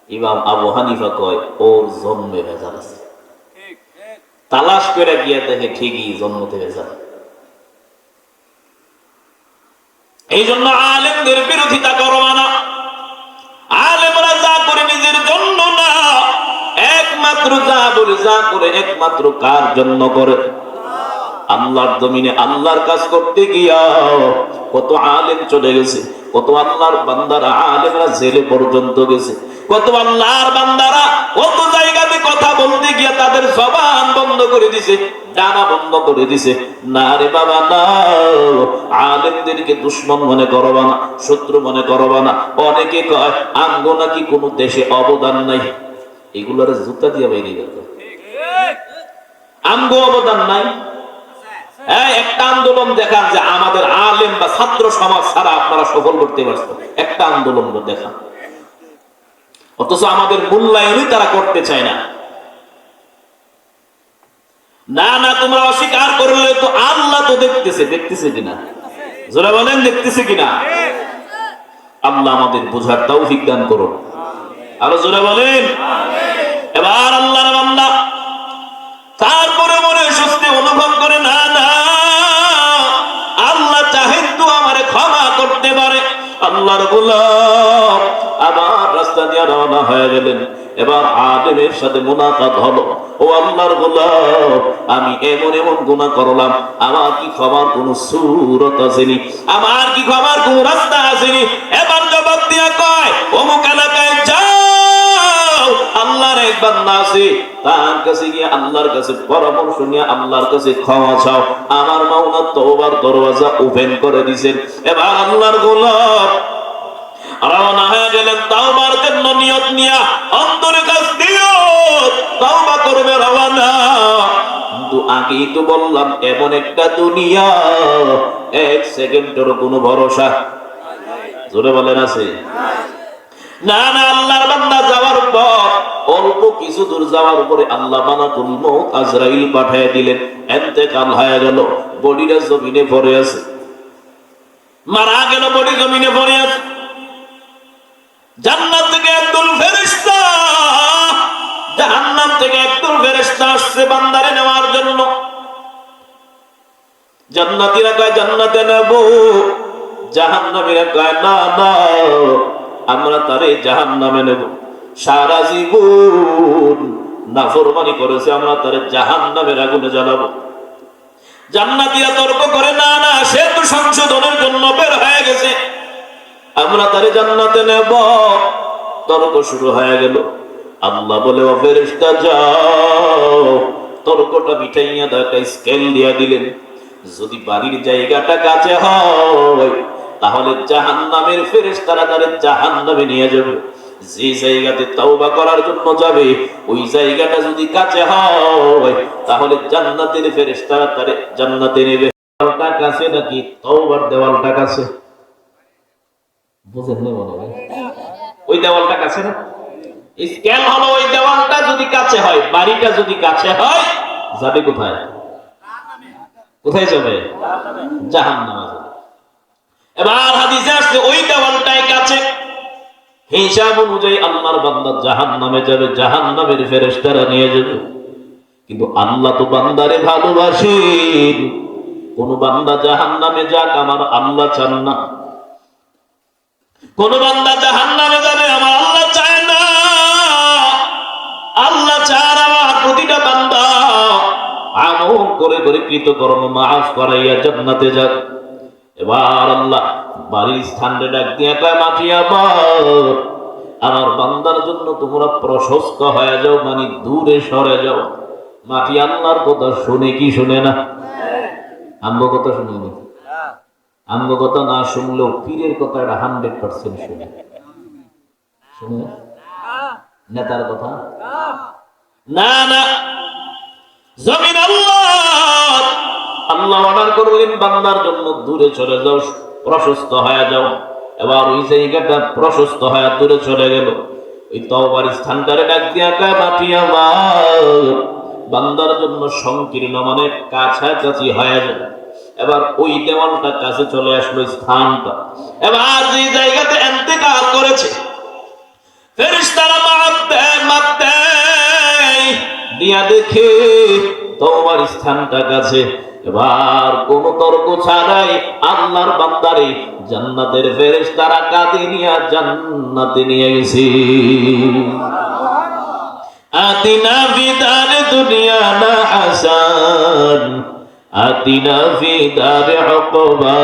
ইমাম আবু হানিফা কয়, ওর জন্মে ভেজাল আছে। তালাশ করে গিয়ে দেখে ঠিকই জন্ম থেকে যায়। এই জন্য আলেমদের বিরোধিতা করবা না। আলেমরা যা করে নিজের জন্য না, একমাত্র যা বলে যা করে একমাত্র কার জন্য করে? আল্লাহর জমিনে আল্লাহর কাজ করতে গিয়া কত আলেম চলে গেছে, কত আল্লাহর বান্দারা আলেমরা জেলে পর্যন্ত গেছে, কত আল্লাহর বান্দারা কত জায়গাতে কথা বলতে গিয়া তাদের জবান বন্ধ করে দিছে, ডানা বন্ধ করে দিছে। না রে বাবা না, আলেমদেরকে দুশমন মনে করবা না, শত্রু মনে করবা না। অনেকে কয় আমগো নাকি কোন দেশে অবদান নাই, এগুলোর জুতা দিয়ে বাইরে গেল। আমগো অবদান নাই, একটা আন্দোলন দেখান যে আমাদের আলেম বা ছাত্র সমাজ ছাড়া আপনারা সফল করতে পারছেন, একটা আন্দোলন দেখান। অথচ আমাদের মূল্যায়নই তারা করতে চায় না। না না, তোমরা অস্বীকার করলে তো আল্লাহ তো দেখতেছে, দেখতেছে কিনা জোরে বলেন, দেখতেছে কিনা? আল্লাহ আমাদের বোঝার তৌফিক দান করুন, আরো জোরে বলেন। এবার আল্লাহর বান্দা তারপরে মনে স্বস্তি অনুভব করে, না না, আল্লাহ চাহেন তো আমারে ক্ষমা করতে পারে। আল্লাহর গোলাম আবার রাস্তা দিয়ে রওনা হয়ে গেলেন। এবার আলেমের সাথে মুলাকাত হলো। ও আল্লাহর গোলাম, আমি এমন এমন গুনাহ করলাম, আমার কি ক্ষমার কোন সূরত আসেনি? আমার কি ক্ষমার কোন রাস্তা আসেনি? এবার জবাব দিয়া কয়, অমুক এলাকায় যাও, আল্লাহর এক বান্দা আছে, তার কাছে গিয়ে আল্লাহর কাছে পরামর্শ নিয়ে আল্লাহর কাছে ক্ষমা চাও। আমার মাওলা তওবার দরওয়াজা ওপেন করে দিয়েছেন। এবার আল্লাহর গোলাম রওনা হয়ে গেলেন তাওবার জন্য নিয়ত নিয়া, অন্তরে কাজ দিও তাওবা করবে রওনা। কিন্তু আগেই তো বললাম এমন একটা দুনিয়া, এক সেকেন্ডের কোনো ভরসা জোরে বলেন আছে? না না, আল্লাহর বান্দা যাওয়ার পর অল্প কিছু দূর যাওয়ার পরে আল্লাহ মালাকুল মউত আজরাইল পাঠিয়ে দিলেন। ইন্তেকাল হয়ে গেল, বডিটা জমিনে পড়ে আছে, মারা গেল, বডি জমিনে পড়ে আছে। জান্নাত থেকে একদল ফেরেশতা, জাহান্নাম থেকে একদল ফেরেশতা আসছে বান্দারে নেওয়ার জন্য। জান্নাতীরা কয় জান্নাতে নেব, জাহান্নামীরা কয় না না, আমরা তারে জাহান্নামে নেব। সারা জীবন নাফরমানি করেছে, আমরা তারে জাহান্নামের আগুনে জ্বালাবো। জান্নাতীরা তর্ক করে, না না, সে তো সংশোধনের জন্য বের হয়ে গেছে, আমরা তারে জান্নাতে নেব। তর্ক শুরু হয়ে গেল। আল্লাহ বলে, ও ফেরেশতা যাও, তর্কটা মিটাইয়া দাকা স্কেল দিয়া দিলেন। যদি বাড়ির জায়গাটা কাছে হয় তাহলে জাহান্নামের ফেরেশতারা তারে জাহান্নামে নিয়ে যাবে। যে জায়গাতে তওবা করার জন্য যাবে ওই জায়গাটা যদি কাছে হয় তাহলে জান্নাতের ফেরেশতারা তারে জান্নাতে নেবে। দেওয়ালটা কাছে নাকি তওবার দেওয়ালটা কাছে? বুঝেন না মনে হয়? ওই দেওয়ালটা কাছে না? স্কেল হলো ওই দেওয়ালটা যদি কাছে হয়, বাড়িটা যদি কাছে হয়, যাবে কোথায়? কোথায় যাবে? জাহান্নামে যাবে। এবার হাদিসে আসছে ওই দেওয়ালটাই কাছে, হিসাব অনুযায়ী আল্লাহর বান্দা জাহান্নামে যাবে, জাহান্নামের ফেরেশতারা নিয়ে যাবে। কিন্তু আল্লাহ তো বান্দারে ভালোবাসেন, কোন বান্দা জাহান্নামে যাক আমার আল্লাহ চান না। কোন বান্দা জাহান্নামে যাবে আমার আল্লাহ চায় না। আল্লাহ চান আমার প্রতিটা বান্দা আমল করে করে কৃতকর্ম মাফ করাইয়া জান্নাতে যাক। এবার আল্লাহ বাড়ির স্থানে ডাক দিয়া কয়, মাটি আমার বান্দার জন্য তোমরা প্রশস্ত হয়ে যাও, মানে দূরে সরে যাও। মাটি আল্লাহর কথা শুনে কি শুনে না? আমগো কথা শুনে না, আমগো কথা না শুনলেও পীরের কথা 100% শুনে। শুনে নেতার কথা না না, জমিন আল্লাহ, আল্লাহ অর্ডার করলেন বান্দার জন্য দূরে চলে যাও, প্রশস্ত হয়ে যাও। এবার ওই জায়গাটা প্রশস্ত হয়ে দূরে চলে গেল। ওই তওবার স্থানটারে ডাক দিয়া কয়, মাটি আমার বান্দার জন্য সংকীর্ণ, মানে কাছাকাছি হয়ে যায়। এবার ওই দেওয়ালটা কাছে চলে আসলো, স্থানটা। এবার যে জায়গাতে ইন্তেকাল করেছে ফেরেশতারা মাপ দেয় দিয়া দেখে তওবার স্থানটা কাছে। এবার কোন তর্ক ছাড়াই আল্লাহর বান্দারে জান্নাতের ফেরেশতারা কাঁধে নিয়ে জান্নাতে নিয়ে গেছে। আতিনা ফি দারে দুনিয়া না হাসান, আতিনা ফি দারে উকবা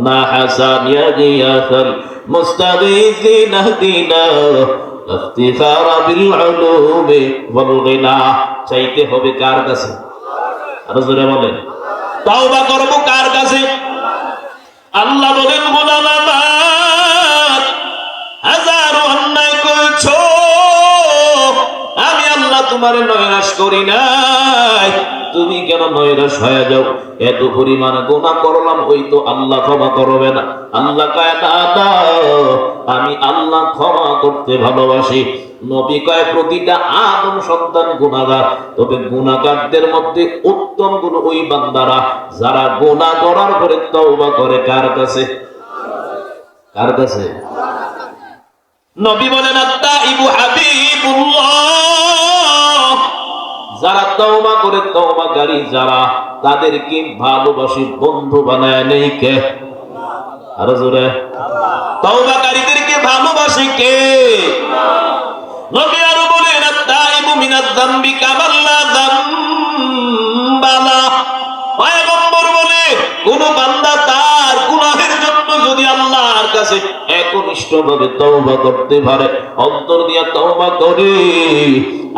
না হাসান, ইয়া গিয়াসাল মুস্তাগীথিন আহদিনা ইফতিখারা বিল উলুমি ওয়াল গিনা। চাইতে হবে কার কাছে? আরো জোরে বলেন। তাওবা করব কার কাছে? আল্লাহ বলেন, গোলাম আমার, হাজারো অন্যায় করেছো, আমি আল্লাহ তোমারে নৈরাশ করি নাই, তুমি কেন নৈরাশ হয়ে যাও? এত পরিমাণ গুনাহ করলাম, ওই তো আল্লাহ ক্ষমা করবে না? আল্লাহ কয় না, আমি আল্লাহ ক্ষমা করতে ভালোবাসি। নবী কয় প্রতিটা আদম সন্তান গুনাহগার, তবে গুনাহগারদের মধ্যে উত্তম গুলো ওই বান্দারা যারা গুনাহ করার পরে তওবা করে। কার কাছে? কার কাছে? নবী বলেন, আত-তাইবু হাবিবুল্লাহ, যারা তওবা করে, তওবাকারী যারা, তাদেরকে ভালোবাসি, বন্ধু বানায় নেই কে? আরো জোরে। তওবাকারীদেরকে ভালোবাসে কে? নবী আরো বলেন, আত-তাইবু মিনাজ যামবি কামান লা যামবা লা। পয়গম্বর বলে, কোন বান্দা তার গুনাহের জন্য যদি আল্লাহর কাছে একনিষ্ঠভাবে তওবা করতে পারে, অন্তর দিয়ে তওবা করে,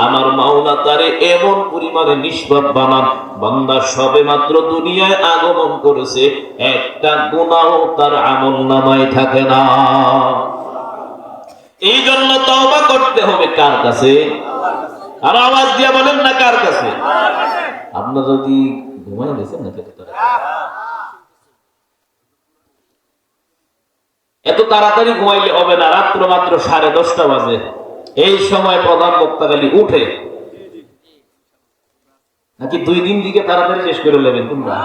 আমার মাওলা তারে এমন পরিমাণে নিষ্পাপ বানান, বান্দা সবে মাত্র দুনিয়ায় আগমন করেছে, একটা গুনাহ তার আমলনামায় থাকে না। এই জন্য তওবা করতে হবে কার কাছে? আর আওয়াজ দিয়ে বলেন না, কার কাছে? আপনারা যদি ঘুমাই গেছেন না, এত তাড়াতাড়ি ঘুমাইলে হবে না। রাত্র মাত্র 10:30 বাজে, এই সময় প্রধান বক্তা খালি উঠে, নাকি 2 দিন দিকে তাড়াতাড়ি শেষ করে নেবেন? তোমরা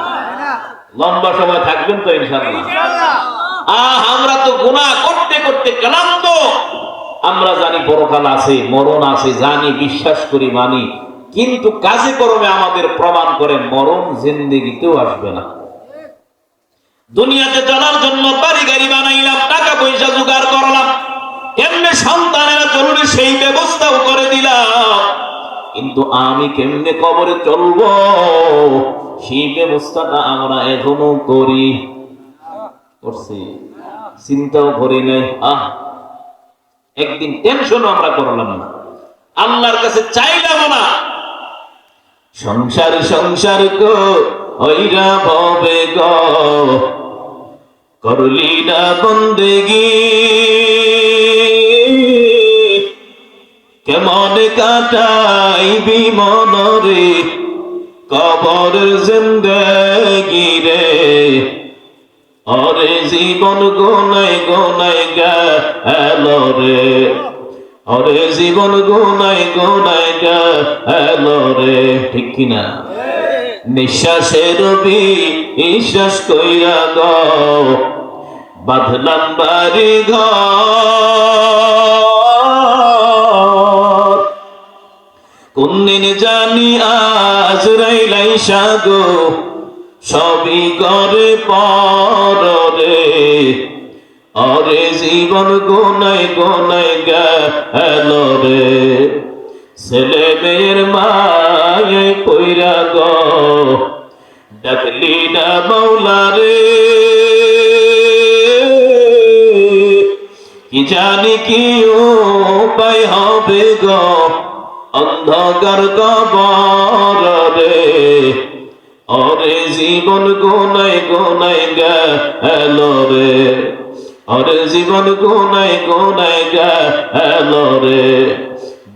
লম্বা সময় থাকবেন তো ইনশাআল্লাহ? আমরা তো গুনাহ করতে করতে ক্লান্ত। আমরা জানি পরকাল আছে, মরণ আছে, জানি, বিশ্বাস করি, মানি, কিন্তু কাজে কর্মে আমাদের প্রমাণ করে মরণ জিন্দেগিতেও আসবে না। দুনিয়াতে চলার জন্য বাড়ি গাড়ি বানাইলাম, টাকা পয়সা জোগাড় করলাম, কেমনে সন্তানেরা চলবে সেই ব্যবস্থাও করে দিলাম, কিন্তু আমি কেমনে কবরে চলবো সেই ব্যবস্থাটা আমরা এখনো করছি, চিন্তাও করি নাই। একদিন টেনশনও আমরা করলাম না, আল্লাহর কাছে চাইলাম না। সংসার সংসার গো ওইরা ভবে গো, করলি না বন্দেগি, কেমন কাটাইবি মনরে কবর জিন্দেগি রে, ওরে জীবন গোনাই গোনাই গেল রে, ওরে জীবন গোনাই গোনাই গেল রে। ঠিক কিনা? নিঃশ্বাসের বিশ্বাস কইরা গো বাঁধলাম বাড়ি ঘর, কোনদিন জানি আজরাইল গো সবই করে পর রে, ওরে জীবন গোনাই গোনাই গেল রে, ছেলে মেয়ের মায়ে কইরা গো ডাকলি না মাওলা রে, কি জানি কি উপায় হবে গো অন্ধকার কবর রে, ওরে জীবন গোনাই গোনাই গেল রে, ওরে জীবন গোনাই গোনাই গেল রে।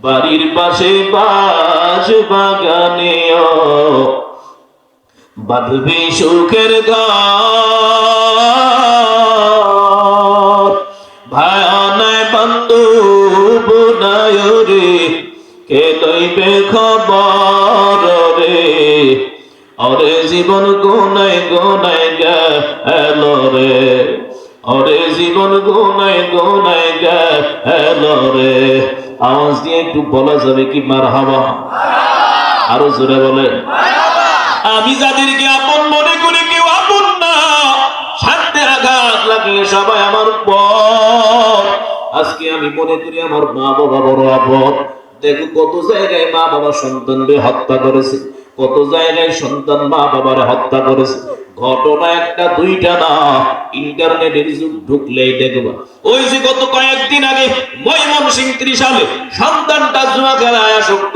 বাড়ির পাশে বাস বাগানেও বাঁধবি সুখের ঘর, ভাই নাই বন্ধু নাই রে, কে লইবে খবর রে, ওরে জীবন গোনাই গোনাই গেল রে, ওরে জীবন গোনাই গোনাই গেল রে। আওয়াজ দিয়ে একটু বলা যাবে কি মারহাবা? আরো জোরে বলে। আমি যাদেরকে আপন মনে করি কেউ আপন না, সাথে আঘাত লাগলে সবাই আমার উপর। আজকে আমি মনে করি আমার মা বাবা বড় আপন। দেখো কত জায়গায় মা বাবা সন্তানকে হত্যা করেছে, কত জায়গায় সন্তান মা বাবার হত্যা করেছে। ঘটনা একটা দুইটা না, ইন্টারনেটের যুগ ঢুকলেই দেখবা। ওই যে গত কয়েকদিন আগে ময়মনসিংহ ত্রিশালে সন্তানটা জুয়া খেলায় আসক্ত,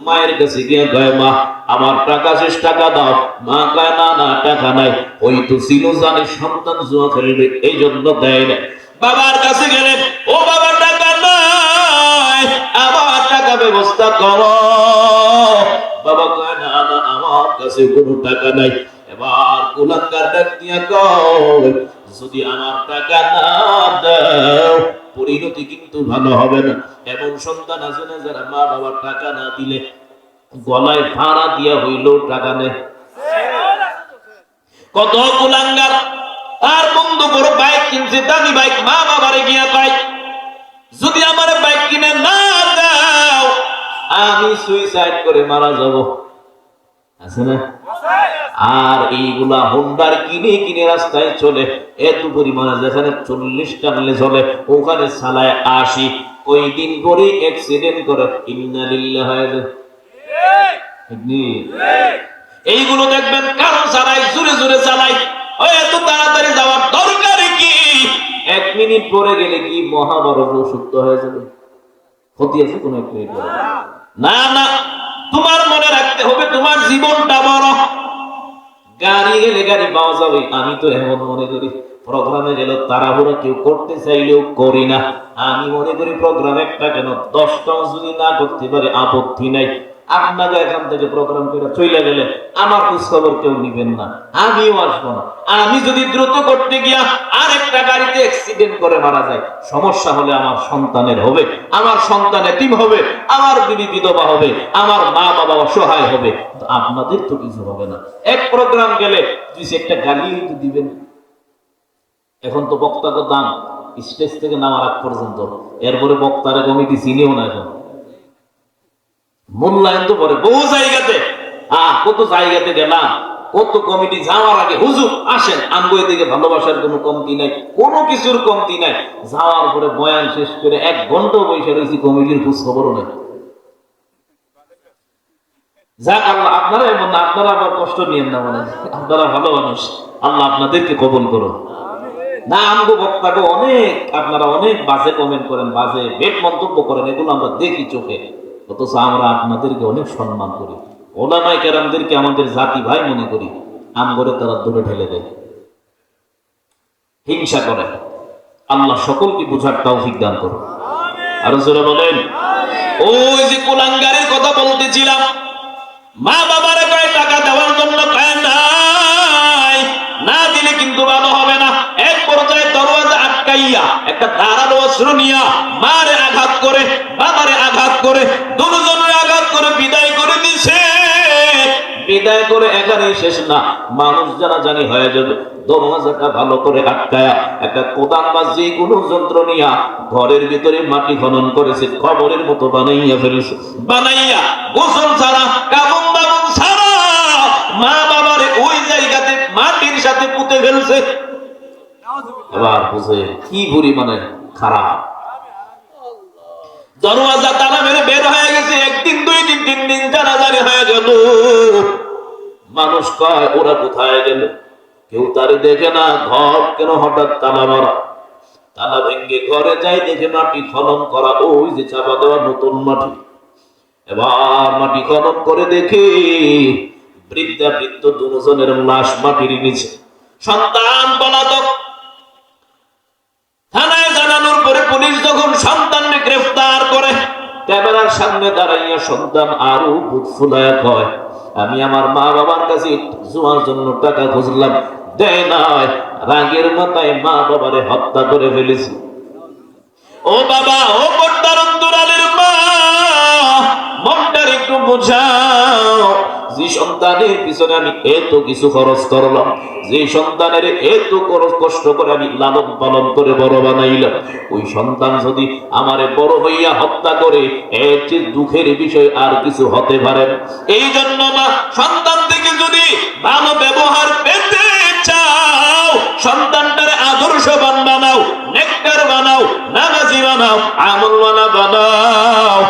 মায়ের কাছে গিয়ে কয় মা আমার টাকা শেষ, টাকা দাও। মা কয় না না টাকা নাই, ওই তো ছিল জানে সন্তান জুয়া খেলবে এই জন্য দেয় না। বাবার কাছে গেলেন, ও বাবা টাকা নাই, আমার টাকা ব্যবস্থা করো। বাবা কয় না না আমার কাছে কোনো টাকা নাই। এবার কুলাঙ্গার ডাক দিয়া কয় যদি আমার টাকা না দাও পরিণতি কিন্তু ভালো হবে না। এমন সন্তান আছে না যারা মা বাবার টাকা না দিলে গলায় ভাড়া দিয়া হইলেও টাকা নেয়। কত কুলাঙ্গার আর বন্ধু বড় বাইক কিনছে, দামি বাইক, মা বাবারে গিয়া কয় যদি আমার বাইক কিনে না দাও আমি সুইসাইড করে মারা যাব। আছে না? আর এইগুলা হোন্ডার কিনে কিনে রাস্তায় চলে এত পরিমাণে, যেখানে 40 টানলে চলে ওখানে চালায় 80। ওই দিন করে অ্যাক্সিডেন্ট করে ইন্না লিল্লাহ হয়ে যায়। এইগুলো দেখবেন কারণ চালাই জোরে জোরে চালাই, এত তাড়াতাড়ি যাওয়ার দরকার কি? 1 মিনিট পরে গেলে কি মহাভারত অসুস্থ হয়ে যাবে? ক্ষতি আছে কোন 1 মিনিট পরে? না না, তোমার মনে রাখতে হবে তোমার জীবনটা বড়। গাড়ি গেলে গাড়ি পাওয়া যাবে, আমি তো এমন মনে করি প্রোগ্রামে গেল তাড়াহুড়া কেউ করতে চাইলেও করি না। আমি মনে করি প্রোগ্রাম একটা কেন 10টাও যদি না করতে পারে আপত্তি নাই। আপনাকে এখান থেকে প্রোগ্রাম করে চলে গেলে আমার খোঁজ খবর কেউ নিবেন না, আমিও আসবো না। আমি যদি দ্রুত করতে গিয়া আরেকটা গাড়িতে অ্যাক্সিডেন্ট করে মারা যায়, সমস্যা হলে আমার সন্তানের হবে, আমার সন্তান এতিম হবে, আমার বিবি বিধবা হবে, আমার মা বাবা অসহায় হবে। আপনাদের তো কিছু হবে না। এক প্রোগ্রাম গেলে তুই একটা গালি তো দিবেন। এখন তো বক্তাকে দাম স্টেজ থেকে নামার আগ পর্যন্ত, এরপরে বক্তারা কমিটি চিনিও না। এখন মূল্যায়ন তো পরে বহু জায়গাতে, কত জায়গাতে গেলাম, কত কমিটি যাওয়ার আগে হুজুর আসেন আমগো এদিকে ভালোবাসার কোনো কমতি নাই, কোনো কিছুর কমতি নাই। যাওয়ার পরে বয়ান শেষ করে 1 ঘন্টা বসে রয়েছি, কমিটির খোঁজ খবরও নেই। যাক আল্লাহ, আপনারা এমন না, আপনারা আবার কষ্ট নিয়েন না, মানে আপনারা ভালো মানুষ, আল্লাহ আপনাদেরকে কবুল করুন। না আমগো বক্তাকে অনেক আপনারা অনেক বাজে কমেন্ট করেন, বাজে বেট মন্তব্য করেন, এগুলো আমরা দেখি চোখে, অথচ আমরা আপনাদেরকে অনেক সম্মান করি। ওলামায়ে কেরামদেরকে আমাদের জাতি ভাই মনে করি, আমগরে তারা দূরে ঠেলে দেয়, হিংসা করে। আল্লাহ সকলকে বুঝার তৌফিক দান করুন। আর জোরে বলেন। ওই যে কুলাঙ্গারের কথা বলতেছিলাম, মা বাবারে কয় টাকা দেওয়ার জন্য কয় নাই, না দিলে কিন্তু ভালো হবে না। এক পর্যায়ে দরওয়াজা আটকাইয়া একটা ধারালো অস্ত্র নিয়া মারে আঘাত করে, বাবারে আঘাত করে, দুজনের আঘাত করে বিদায় করে দিছে। বিদায় করে এখানেই শেষ না, মানুষ জানাজানি হয়ে যাবে। দরওয়াজাটা ভালো করে আটকায়া একটা কোদাল বা যে কোনো যন্ত্র নিয়া ঘরের ভিতরে মাটি খনন করেছে, কবরের মতো বানাইয়া ফেলেছে। বানাইয়া গোসল ছাড়া, কাফন দাফন ছাড়া মা বাবারে ওই জায়গাতে মাটির সাথে পুঁতে ফেলছে। এবার বুঝে কি পরিমাণে খারাপ। দরওয়াজা তালা মেরে বের হয়ে গেছে, 1 দিন 2 দিন 3 দিন জানাজানি হয়ে গেল। মানুষ কয় ওরা কোথায় গেল, কেউ তারে দেখে না। ঘর কেন হঠাৎ তালা মারা, তালা ভেঙ্গে ঘরে যাই দেখে মাটি খনন করা, ওই যে চাপা দেওয়া নতুন মাটি। এবার মাটি খনন করে দেখে বৃদ্ধা বৃদ্ধ দুজনের লাশ মাটির নিচে। সন্তান পলাতক। থানায় জানানোর পরে পুলিশ যখন সন্তানকে গ্রেফতার করে, ক্যামেরার সামনে দাঁড়াইয়া সন্তান আরো বুক ফুলায়া কয় আমি আমার মা বাবার কাছে জুয়ার জন্য টাকা খুঁজলাম, দেয় নাই, রাগের মাথায় মা বাবারে হত্যা করে ফেলেছি। ও বাবা, ও পর্দার অন্তরালের মা, মনটার একটু বোঝাও। যে সন্তানের পিছনে আমি এত কিছু খরচ করলাম, যে সন্তানের এত কষ্ট করে আমি লালন পালন করে বড় বানাইলাম, ওই সন্তান যদি আমারে বড় হইয়া হত্যা করে, এর চেয়ে দুঃখের বিষয় আর কিছু হতে পারে না। এই জন্য মা, সন্তান থেকে যদি ভালো ব্যবহার পেতে চাও, সন্তানটারে আদর্শবান বানাও, নেককার বানাও, নামাজি বানাও, আমলওয়ালা বানাও।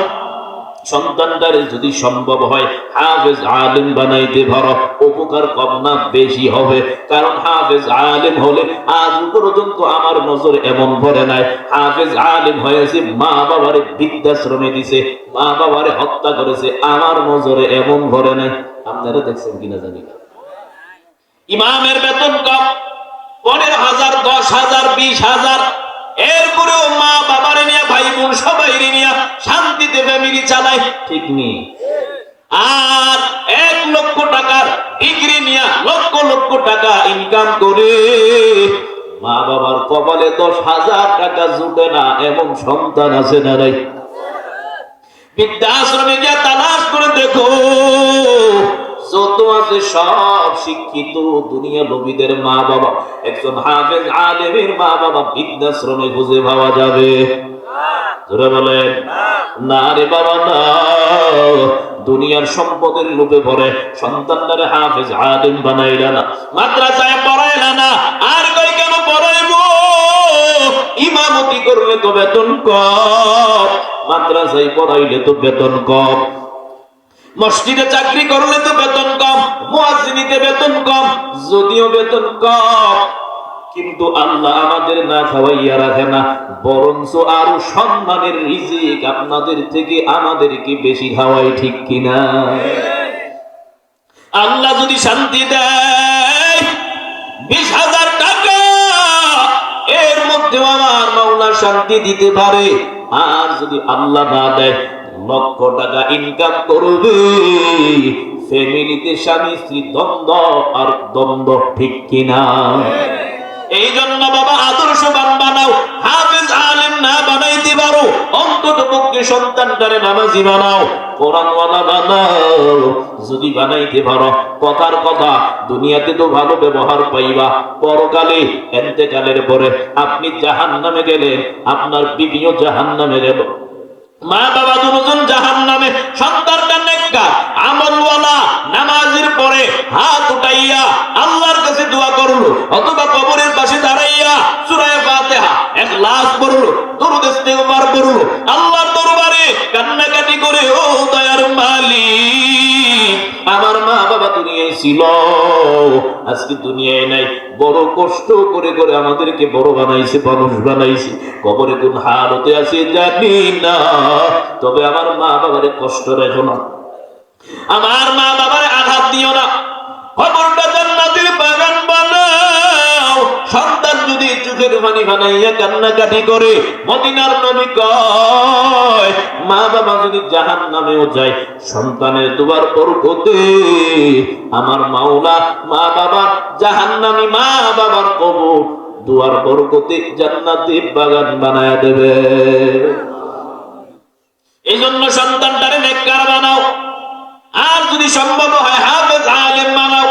সন্তানটারে যদি সম্ভব হয় হাফেজ আলেম বানাইতে পারো, উপকার কম না বেশি হবে। কারণ হাফেজ আলেম হলে আজ পর্যন্ত আমার নজর এমন পড়ে নাই হাফেজ আলেম হয়েছে মা বাবারে বৃদ্ধাশ্রমে দিছে, মা বাবারে হত্যা করেছে, আমার নজরে এমন পড়ে নাই। আপনারা দেখছেন কিনা জানি না। ইমামের বেতন কম, 15,000, 10,000, 20,000, এরপরেও মা বাবারে নিয়ে, ভাই বোন সবাই নিয়ে শান্তিতে ফ্যামিলি চালায়, ঠিক নেই। আর 1 লক্ষ টাকার ডিগ্রি নিয়ে লক্ষ লক্ষ টাকা ইনকাম করে মা বাবার কপালে 10,000 টাকা জুটে না, এমন সন্তান আছে না নাই? বৃদ্ধাশ্রমে গিয়ে তালাশ করে দেখো, যত আছে সব শিক্ষিত দুনিয়া লোভীদের মা বাবা। একজন হাফেজ আলেমের মা বাবা বৃদ্ধাশ্রমে খুঁজে পাওয়া যাবে? জোরে বলেন না রে বাবা না। দুনিয়ার সম্পদের লোভে পড়ে সন্তানটারে হাফেজ আলেম বানাইলা না, মাদ্রাসায় পড়াইলা না। আর কই কেন পড়াইবো? ইমামতি করলে তো বেতন কম, মাদ্রাসায় পড়াইলে তো বেতন কম, মসজিদে চাকরি করলে তো বেতন কম, মুয়াজ্জিনিতে বেতন কম। যদিও বেতন কম, কিন্তু আল্লাহ আমাদের না খাওয়াইয়া রাখে না, বরঞ্চ আরো সম্মানের রিজিক আপনাদের থেকে আমাদেরকে বেশি খাওয়াই, ঠিক কিনা? আল্লাহ যদি শান্তি দেয় 20,000 টাকা, এর মধ্যে আমার মাওলা শান্তি দিতে পারে। আর যদি আল্লাহ না দেয়, লক্ষ টাকা ইনকাম করবে, ফ্যামিলিতে স্বামী স্ত্রী দ্বন্দ্ব আর দ্বন্দ্ব, ঠিক কিনা? এই জন্য বাবা আদর্শবান বানাও, হাফেজ আলেম না বানাইতে পারো, অন্তত পক্ষে সন্তানটারে নামাজি বানাও, কোরআনওয়ালা বানাও। যদি বানাইতে পারো, কথার কথা, দুনিয়াতে তো ভালো ব্যবহার পাইবা, পরকালে এন্তেকালের পরে আপনি জাহান্নামে গেলেন, আপনার বিবিও জাহান্নামে গেল, মা বাবা দুজন জাহান্নামে। সন্তানটা নেককার, আমলওয়ালা, নামাজের পরে হাত উঠাইয়া আল্লাহর কাছে দোয়া করলো, অথবা কবরের পাশে দাঁড়াইয়া সূরা ফাতিহা ইখলাস পড়লো, দরুদ ইস্তিগফার পড়লো, আল্লাহর দরবারে কান্নাকাটি করে, ও দয়ার মালিক, আমার মা বাবা দুনিয়ায় ছিল, আজকে দুনিয়ায় নাই, বড় কষ্ট করে করে আমাদেরকে বড় বানাইছে, মানুষ বানাইছে, কবরে কোন হালতে আছে জানি না, তবে আমার মা বাবারে কষ্ট রেখো না, আমার মা বাবারে আঘাত দিও না, কবরটা জান্নাতের বাগান বানাও। সন্তান যদি চোখের পানি বানাইয়া কান্নাকাটি করে, মদিনার নবী কয়, মা বাবা যদি জাহান্নামেও যায়, সন্তানের দুয়ার বরকতে আমার মাওলা মা বাবা জাহান্নামী মা বাবার কবর দুয়ার বরকতে জান্নাতের বাগান বানায়া দেবে। এই জন্য সন্তানটারে নেককার বানাও, আর যদি সম্ভব হয় হাফেজ আলেম বানাও।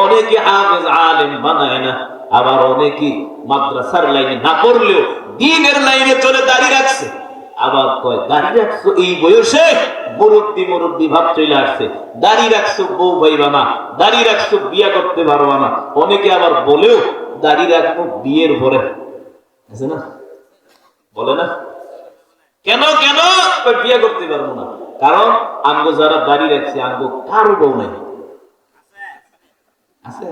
অনেকে হাফেজ আলেম বানায় না, আবার অনেকে মাদ্রাসার লাইনে না পড়লেও দ্বীনের লাইনে চলে দাঁড়িয়ে রাখছে। আবার কয় দাঁড়িয়ে রাখছো এই বয়সে, মুরব্বী ভাব চলে আসছে, দাঁড়িয়ে রাখছো বউ ভাইবা না, দাঁড়িয়ে রাখছো বিয়া করতে পারবা না। অনেকে আবার বলেও দাঁড়িয়ে রাখবো বিয়ের পরে, আছে না, বলে না, কেন কেন বিয়ে করতে পারবো না? কারণ আমগো যারা দাঁড়িয়ে রাখছে, আমগো কারো বউ নাই, আছে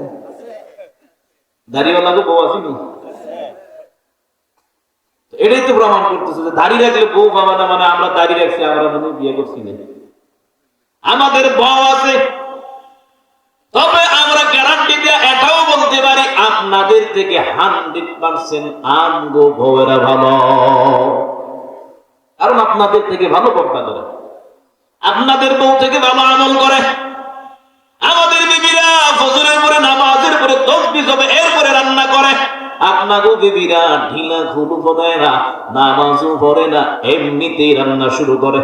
দাঁড়িয়েওয়ালা বউ আসেনি। এটাই তো প্রমাণ করতেছে যে দাঁড়িয়ে রাখলে বউ পাবা না, মানে আমরা দাঁড়িয়ে রাখছি, আমরা মনে বিয়ে করছি না, আমাদের বউ আছে। তবে আমরা গ্যারান্টি দিয়ে এটাও বলতে পারি, আপনাদের থেকে 100% আমগো বউয়েরা ভালো, কারণ আপনাদের থেকে ভালো পর্দা করে, আপনাদের বউ থেকে ভালো আমল করে। আমাদের বিবিরা ফজরের পরে নামাজের পরে তাসবিহ হবে, এরপরে রান্না করে। আপনাদের বিবিরা ঢিলা খুলু পড়ে না, নামাজও পড়ে না, এমনিতেই রান্না শুরু করে,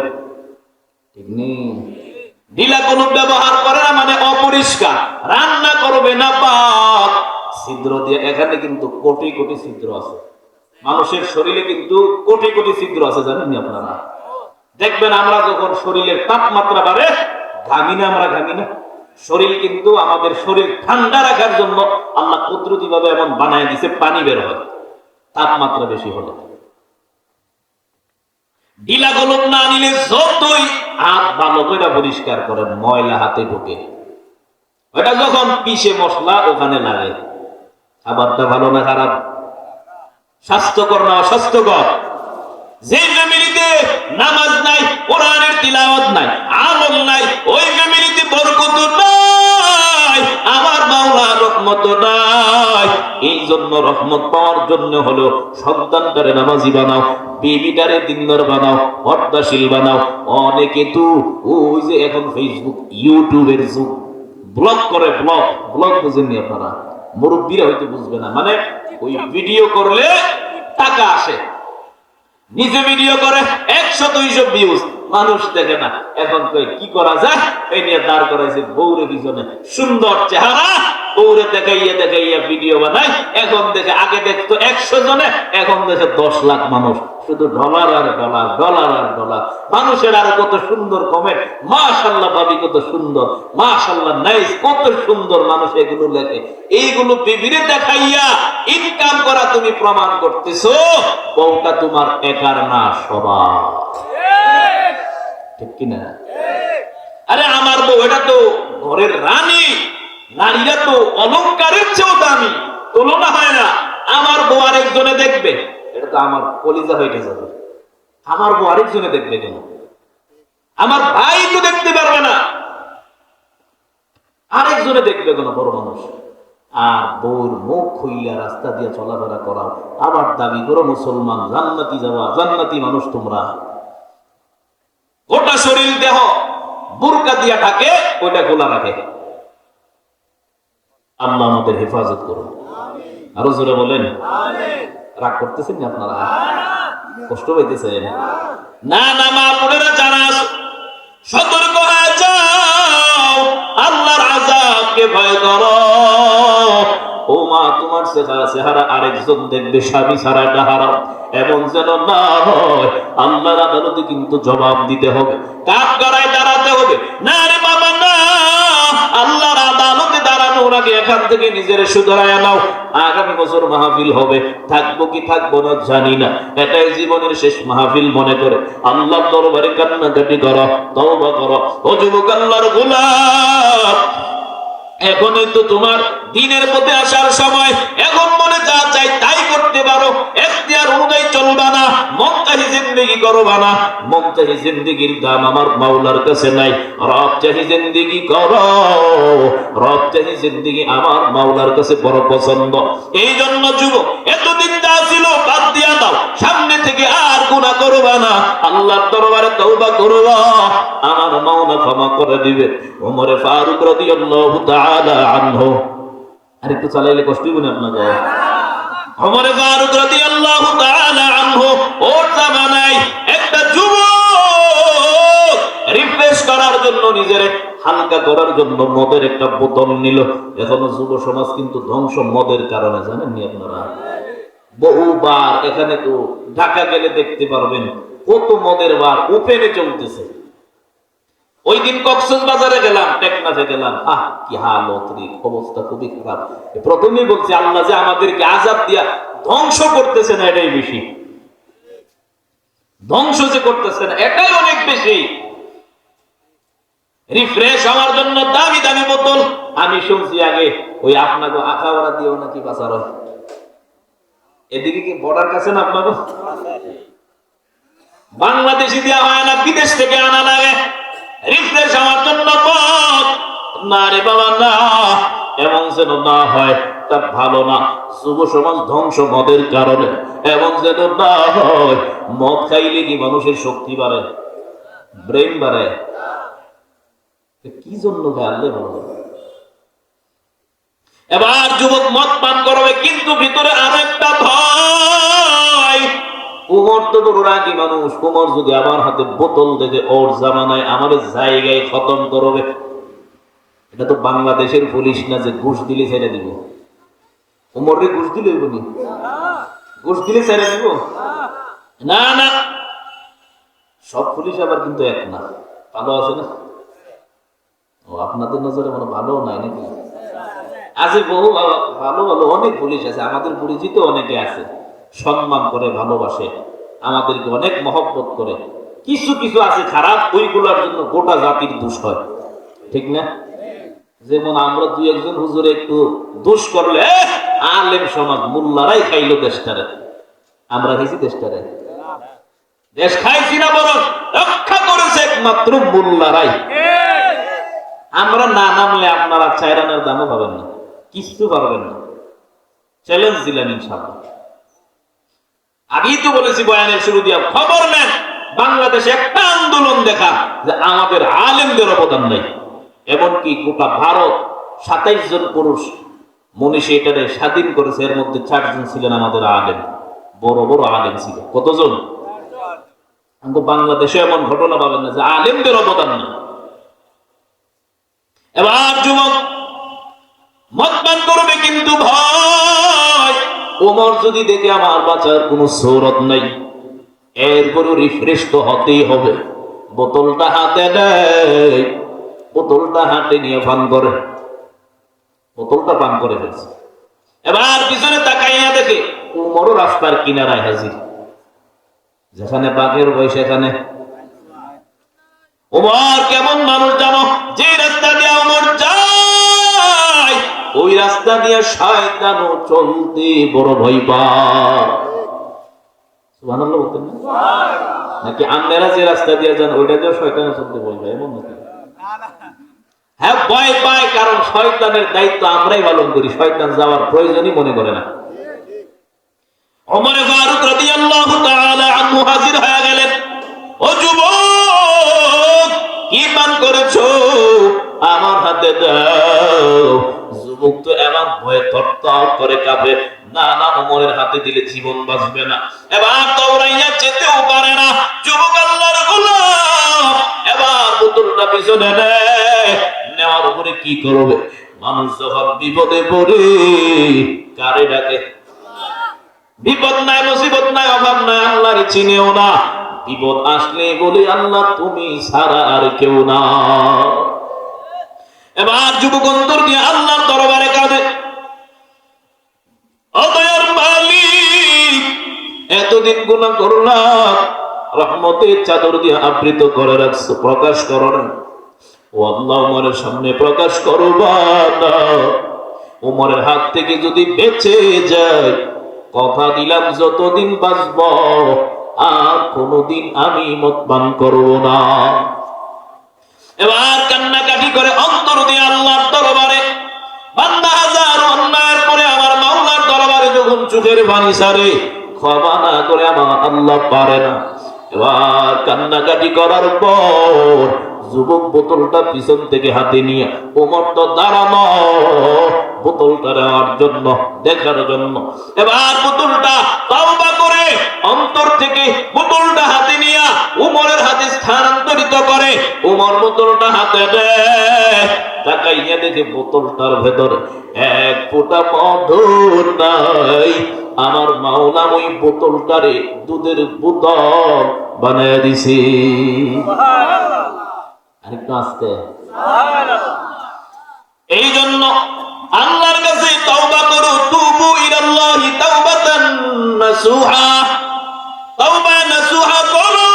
ঠিক নেই? ঢিলা কলম ব্যবহার করে না মানে অপরিষ্কার, রান্না করবে না পাক, ছিদ্র দিয়ে। এখানে কিন্তু কোটি কোটি ছিদ্র আছে, মানুষের শরীরে কিন্তু কোটি কোটি ছিদ্র আছে, জানেননি আপনারা? দেখবেন আমরা যখন শরীরের তাপমাত্রা বাড়ে ঘামি না, আমরা ঘামি না। শরীর কিন্তু আমাদের শরীর ঠান্ডা রাখার জন্য আল্লাহ কুদরতি ভাবে এমন বানায় দিছে, পানি বের হয় তাপমাত্রা বেশি হলে। ঢিলা কলম না নিলে যতই হাত ভালো করে পরিষ্কার করেন, ময়লা হাতে ঢোকে। ওটা যখন পিষে মশলা ওখানে লাগে। খাবারটা ভালো না খারাপ, স্বাস্থ্যকর না অস্বাস্থ্যকর? যে ফ্যামিলিতে নামাজ নাই, কোরআনের তিলাওয়াত নাই, আমল নাই, ওই ফ্যামিলিতে বরকত নাই, আমার মাওলার রহমত নাই। এই জন্য রহমত পাওয়ার জন্য হলো সন্তানটারে নামাজি বানাও, বেবিটারে দিনদার বানাও, পর্দাশীল বানাও। অনেকে তো ওই যে এখন ফেসবুক ইউটিউবের যুগ, ব্লগ করে, ব্লগ বুঝেননি আপনারা? মুরব্বীরা হয়তো বুঝবে না, মানে ওই ভিডিও করলে টাকা আসে, নিজে ভিডিও করে 100-200 ভিউজ, মানুষ দেখে না। এখন কি করা যায়, এই নিয়ে দাঁড় করাইছে বউরে পিছনে, সুন্দর চেহারা, বউরে দেখাইয়া ভিডিও বানায়। এখন দেখে, আগে দেখতো 100 জনে, এখন দেখে 10 লাখ মানুষ, শুধু ডলার আর ডলার, ডলার আর ডলার। মানুষের আর কত সুন্দর কমেন্ট, মাশাআল্লাহ ভাবি কত সুন্দর, মাশাআল্লাহ নাইস, কত সুন্দর মানুষ এগুলো লেখে। এইগুলো বিবিরে দেখাইয়া ইনকাম করা তুমি প্রমাণ করতেছো বউটা তোমার একার না, সবার। ঠিক কিনা? আরে আমার বউ এটা তো ঘরের রানী, নারীরা তো অলংকারের চেয়েও দামি, তুলনা হয় না। আমার বউ আরেকজনে দেখবে, এটা তো আমার কলিজা হইতে যাবে। আমার বউ আরেকজনে দেখবে কেন? আমার ভাই তো দেখতে পারবে না, আরেকজনে দেখবে কেন? বড় মানুষ। আর বউর মুখ খুইলা রাস্তা দিয়ে চলাফেরা করা, আবার দাবি করো মুসলমান, জান্নাতি যাওয়া, জান্নাতি মানুষ তোমরা। গোটা শরীর দেহ বুরকা দিয়া থাকে, ওটা খোলা রাখে। আল্লাহ আমাদের হেফাজত করুন। আরো জোরে বলেন আমিন। রাগ করতেছেন না আপনারা? কষ্ট পাইতেছেন? না না, মা বোনেরা যারা সতর্ক হয়ে যাও, আল্লাহর আযাবকে ভয় করো। ও মা, তোমার চেহারা আরেকজন দেখবে, স্বামী ছাড়া এটা হারাম, এমন যেন না হয়। আল্লাহর আদালতে কিন্তু জবাব দিতে হবে, কাঠগড়ায় দাঁড়াতে হবে। না রে বাবা না, আল্লাহর আদালতে দাঁড়ানোর আগে এখান থেকে নিজের শুধরায় নাও। আগামী বছর মাহফিল হবে, থাকবো কি থাকবো না জানি না, এটাই জীবনের শেষ মাহফিল মনে করে আল্লাহর দরবারে কান্নাকাটি করো, তওবা করো। ও যুবক, আল্লাহর গোলাম, এখনই তো তোমার দিনের পথে আসার সময়। এখন মনে যা চাই তাই করতে পারো, এখতিয়ার অনুযায়ী চলবা না, মনচাহি জিন্দেগি করবা না। মনচাহি জিন্দেগির দাম আমার মাওলার কাছে নাই। রব চাহি জিন্দেগি করো, রব চাহি জিন্দেগি আমার মাওলার কাছে বড় পছন্দ। এই জন্য যুবক, এতদিন যা ছিল বাদ দিয়া দাও, সামনে থেকে আর গুনাহ করবা না, আল্লাহর দরবারে তওবা করবা, আমার মাওলা ক্ষমা করে দিবে। ওমরে ফারুক রাদিয়াল্লাহু তাআলা আনহু, আর একটু চালাইলে কষ্ট হবে না আপনাদের? ওমরে ফারুক রাদিয়াল্লাহু তাআলা আনহু, ওর জামানায় একটা যুবক রিফ্রেশ করার জন্য, নিজের হালকা করার জন্য মদের একটা বোতল নিল। এখনো যুব সমাজ কিন্তু ধ্বংস মদের কারণে, জানেননি আপনারা? বহুবার এখানে তো ঢাকা গেলে দেখতে পারবেন কত মদের বার ওপেনে চলতেছে। ওই দিন কক্সবাজারে গেলাম, টেকনাফে গেলাম, কি হালত রে, অবস্থা খুবই খারাপ। প্রথমেই বলছি, আল্লাহ যে আমাদেরকে আযাব দিয়া ধ্বংস করতেছে না, এটাই বেশি। ধ্বংস যে করতেছে না, এটাই অনেক বেশি। রিফ্রেশ হওয়ার জন্য দামি দামি বোতল। আমি শুনছি আগে ওই আপনাকে আখাওয়ারা দিয়েও নাকি বাঁচার হয়। এদিকে কি বর্ডার কাছে না আপনাকে? বাংলাদেশি দেওয়া হয় না, বিদেশ থেকে আনা লাগে রিফ্রেশ হওয়ার জন্য মদ। না রে বাবা না, এমন যেন না হয়, তা ভালো না। যুব সমাজ ধ্বংস মদের কারণে, এমন যেন না হয়। মদ খাইলে কি মানুষের শক্তি বাড়ে, ব্রেন বাড়ে? কি জন্য খাইলে বলো? এবার যুবক মদ পান করবে, কিন্তু ভিতরে আরো একটা ভয়, উমর তো বড় রাগী মানুষ। উমর যদি আমার হাতে বোতল দেখে ওর জামানায় আমার জায়গায় খতম করবে। এটা তো বাংলাদেশের পুলিশ না যে ঘুষ দিলে ছেড়ে দিব। উমরে ঘুষ দিলে বলি ঘুষ দিলে ছেড়ে দিব না, না। সব পুলিশ আবার কিন্তু এক না, ভালো আছে না? ও আপনাদের নজরে মনে ভালো নাই নাকি? আছে বহু ভালো ভালো অনেক পুলিশ আছে, আমাদের পরিচিত অনেকে আছে, সম্মান করে, ভালোবাসে, আমাদেরকে অনেক মহব্বত করে। কিছু কিছু আছে খারাপ, ওইগুলোর জন্য গোটা জাতির দোষ হয়, ঠিক না? যেমন আমরা দুই একজন হুজুরে একটু দোষ করলে আলেম সমাজ মোল্লারাই খাইলো দেশটারে। আমরা খাইছি দেশটারে? দেশ খাইছি না, বরং রক্ষা করেছে একমাত্র মোল্লারাই। আমরা না নামলে আপনারা চাইরানের দামও পাবেন না, কিছু পারবেন না। চ্যালেঞ্জ দিলেন ইনশাআল্লাহ। আগেই তো বলেছি বয়ানের শুরু দিয়া, খবর নেন বাংলাদেশে একটা আন্দোলন দেখা যে আমাদের আলেমদের অবদান নেই। এমনকি গোটা ভারত 27 জন পুরুষ মনীষী এটারে স্বাধীন করেছে, এর মধ্যে 4 জন ছিলেন আমাদের আলেম, বড় বড় আলেম ছিল। কতজন? বাংলাদেশে এমন ঘটনা পাবেন না যে আলেমদের অবদান নেই। এবার যুবক মতবান করবে কিন্তু ভয়। ওমর যদি দেখে আমার বাঁচার কোনো সৌরত নাই, এরপরও রিফ্রেশ তো হতেই হবে। বোতলটা হাতে নেয়, বোতলটা হাতে নিয়ে পান করে, বোতলটা পান করে ফেলছে। এবার পিছনে তাকাইয়া দেখে ওমরও রাস্তার কিনারায় হাজির, যেখানে বাঘের ভয় সেখানে। ওমর কেমন মানুষ জানো? যে রাস্তা দিয়ে ওমর যায়, ওই রাস্তা দিয়ে শয়তানও চলতে বড় ভয় পায়। সুবহানাল্লাহ বলতেন না? নাকি আপনারা যে রাস্তা দিয়ে যান ওইটা দিয়ে শয়তানও চলতে ভয় পায়, এমন নাকি? হ্যাঁ, ভয় পায়, কারণ শয়তানের দায়িত্ব আমরাই পালন করি, শয়তান যাওয়ার প্রয়োজনই মনে করে না। ওমর ফারুক রাদিয়াল্লাহু তাআলা আনহু হাজির হয়ে গেলেন। ও যুবক, কি পান করেছো? আমার হাতে দাও। যুবক তো এমন ভয়ে থরথর করে কাঁপে, না না, ওমরের হাতে দিলে জীবন বাঁচবে না। এবার দৌড়াইয়া যেতেও পারে না। যুবক আল্লাহর গোলাম এবার বোতলটা পিছনে নেয়, নেওয়ার উপরে কি করবে? মানুষ যখন বিপদে পড়ে কারে ডাকে? বিপদ নাই, মুসিবত নাই, অভাব নাই, আল্লাহর চিনেও না। বিপদ আসলে বলে আল্লাহ তুমি ছাড়া আর কেউ না। এবার যুবক অন্তর দিয়ে আল্লাহর দরবারে কাঁদে, অদয়ার মালিক, এতদিন গুনাহ করলাম, রহমতের চাদর দিয়ে আবৃত করে রাখছো, প্রকাশ করো না। ও আল্লাহ, ওমরের সামনে প্রকাশ করবা না। ওমরের হাত থেকে যদি বেঁচে যায়, কথা দিলাম যতদিন বাঁচব আর কোনদিন আমি মদ পান করব না। এবার কান্নাকাটি করে অন্তর দিয়ে আল্লাহর দরবারে, বান্দা হাজার অন্যায়ের পরে আমার মাওলার দরবারে যখন চোখের পানি ছাড়ে, ক্ষমা না করে আমার আল্লাহ পারে না। এবার কান্নাকাটি করার পর যুবক বোতলটা পিছন থেকে হাতে নিয়ে, ওমর তো দাঁড়ানো বোতলটা নেওয়ার জন্য, দেখার জন্য। এবার বোতলটা তাওবা করে অন্তর থেকে বোতলটা হাতে নিয়ে উমরের হাতে স্থানান্তরিত করে। উমর বোতলটা হাতে দেয়, তাকাইয়া দেখে বোতলটার ভেতরে এক ফোঁটা মধু নাই। আমার মাওলা ওই বোতলটারে দুধের বোতল বানায় দিছে। আরেকটু আসতে। এই জন্য আল্লাহর কাছে তওবা করো, তুবু ইলাল্লাহি তাওবাতান নাসুহা, তওবা নাসুহা করো,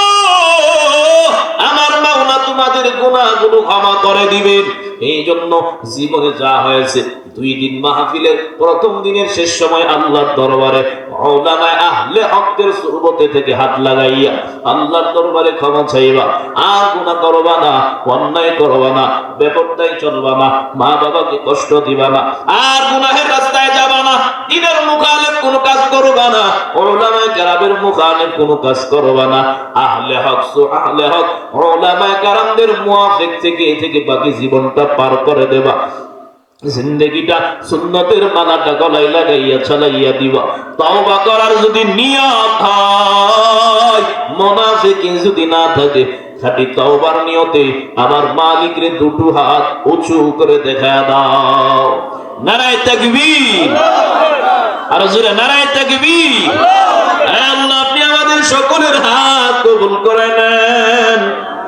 আমার মাওলা তোমাদের গুনাহগুলো ক্ষমা করে দিবেন। এই জন্য জীবনে যা হয়েছে, 2 দিন মাহফিলের প্রথম দিনের শেষ সময় আল্লাহর দরবারে উলামায়ে আহলে হকের সুহবতে থেকে হাত লাগাইয়া আল্লাহর দরবারে ক্ষমা চাইবা। আর গুনাহ করবা না, অন্যায় করবা না, বেপরদাই চলবা না, মা বাবাকে কষ্ট দিবা না, আর গুনাহের রাস্তায় যাবা না, দ্বীনের মুখালেফ কোনো কাজ করবা না, উলামায়ে কেরামের মুখালেফ কোনো কাজ করবা না। আহলে হক আহলে হক উলামায়ে কেরামদের মুওয়াফিক থেকে বাকি জীবনটা পার করে দেবা। জিন্দেগিটা সুন্নতের মালাটা গলায় লাগাইয়া চালাইয়া দিবা। তওবা করার যদি নিয়ত হয়, মুনাফিকিন যদি না থাকে, খাঁটি তওবার নিয়তে আমার মালিকরে দুটো হাত উঁচু করে দেখা দাও। নারায়ে তাকবীর, আর জোরে নারায়ে তাকবীর। আল্লাহ আপনি আমাদের সকলের হাত কবুল করে নেন।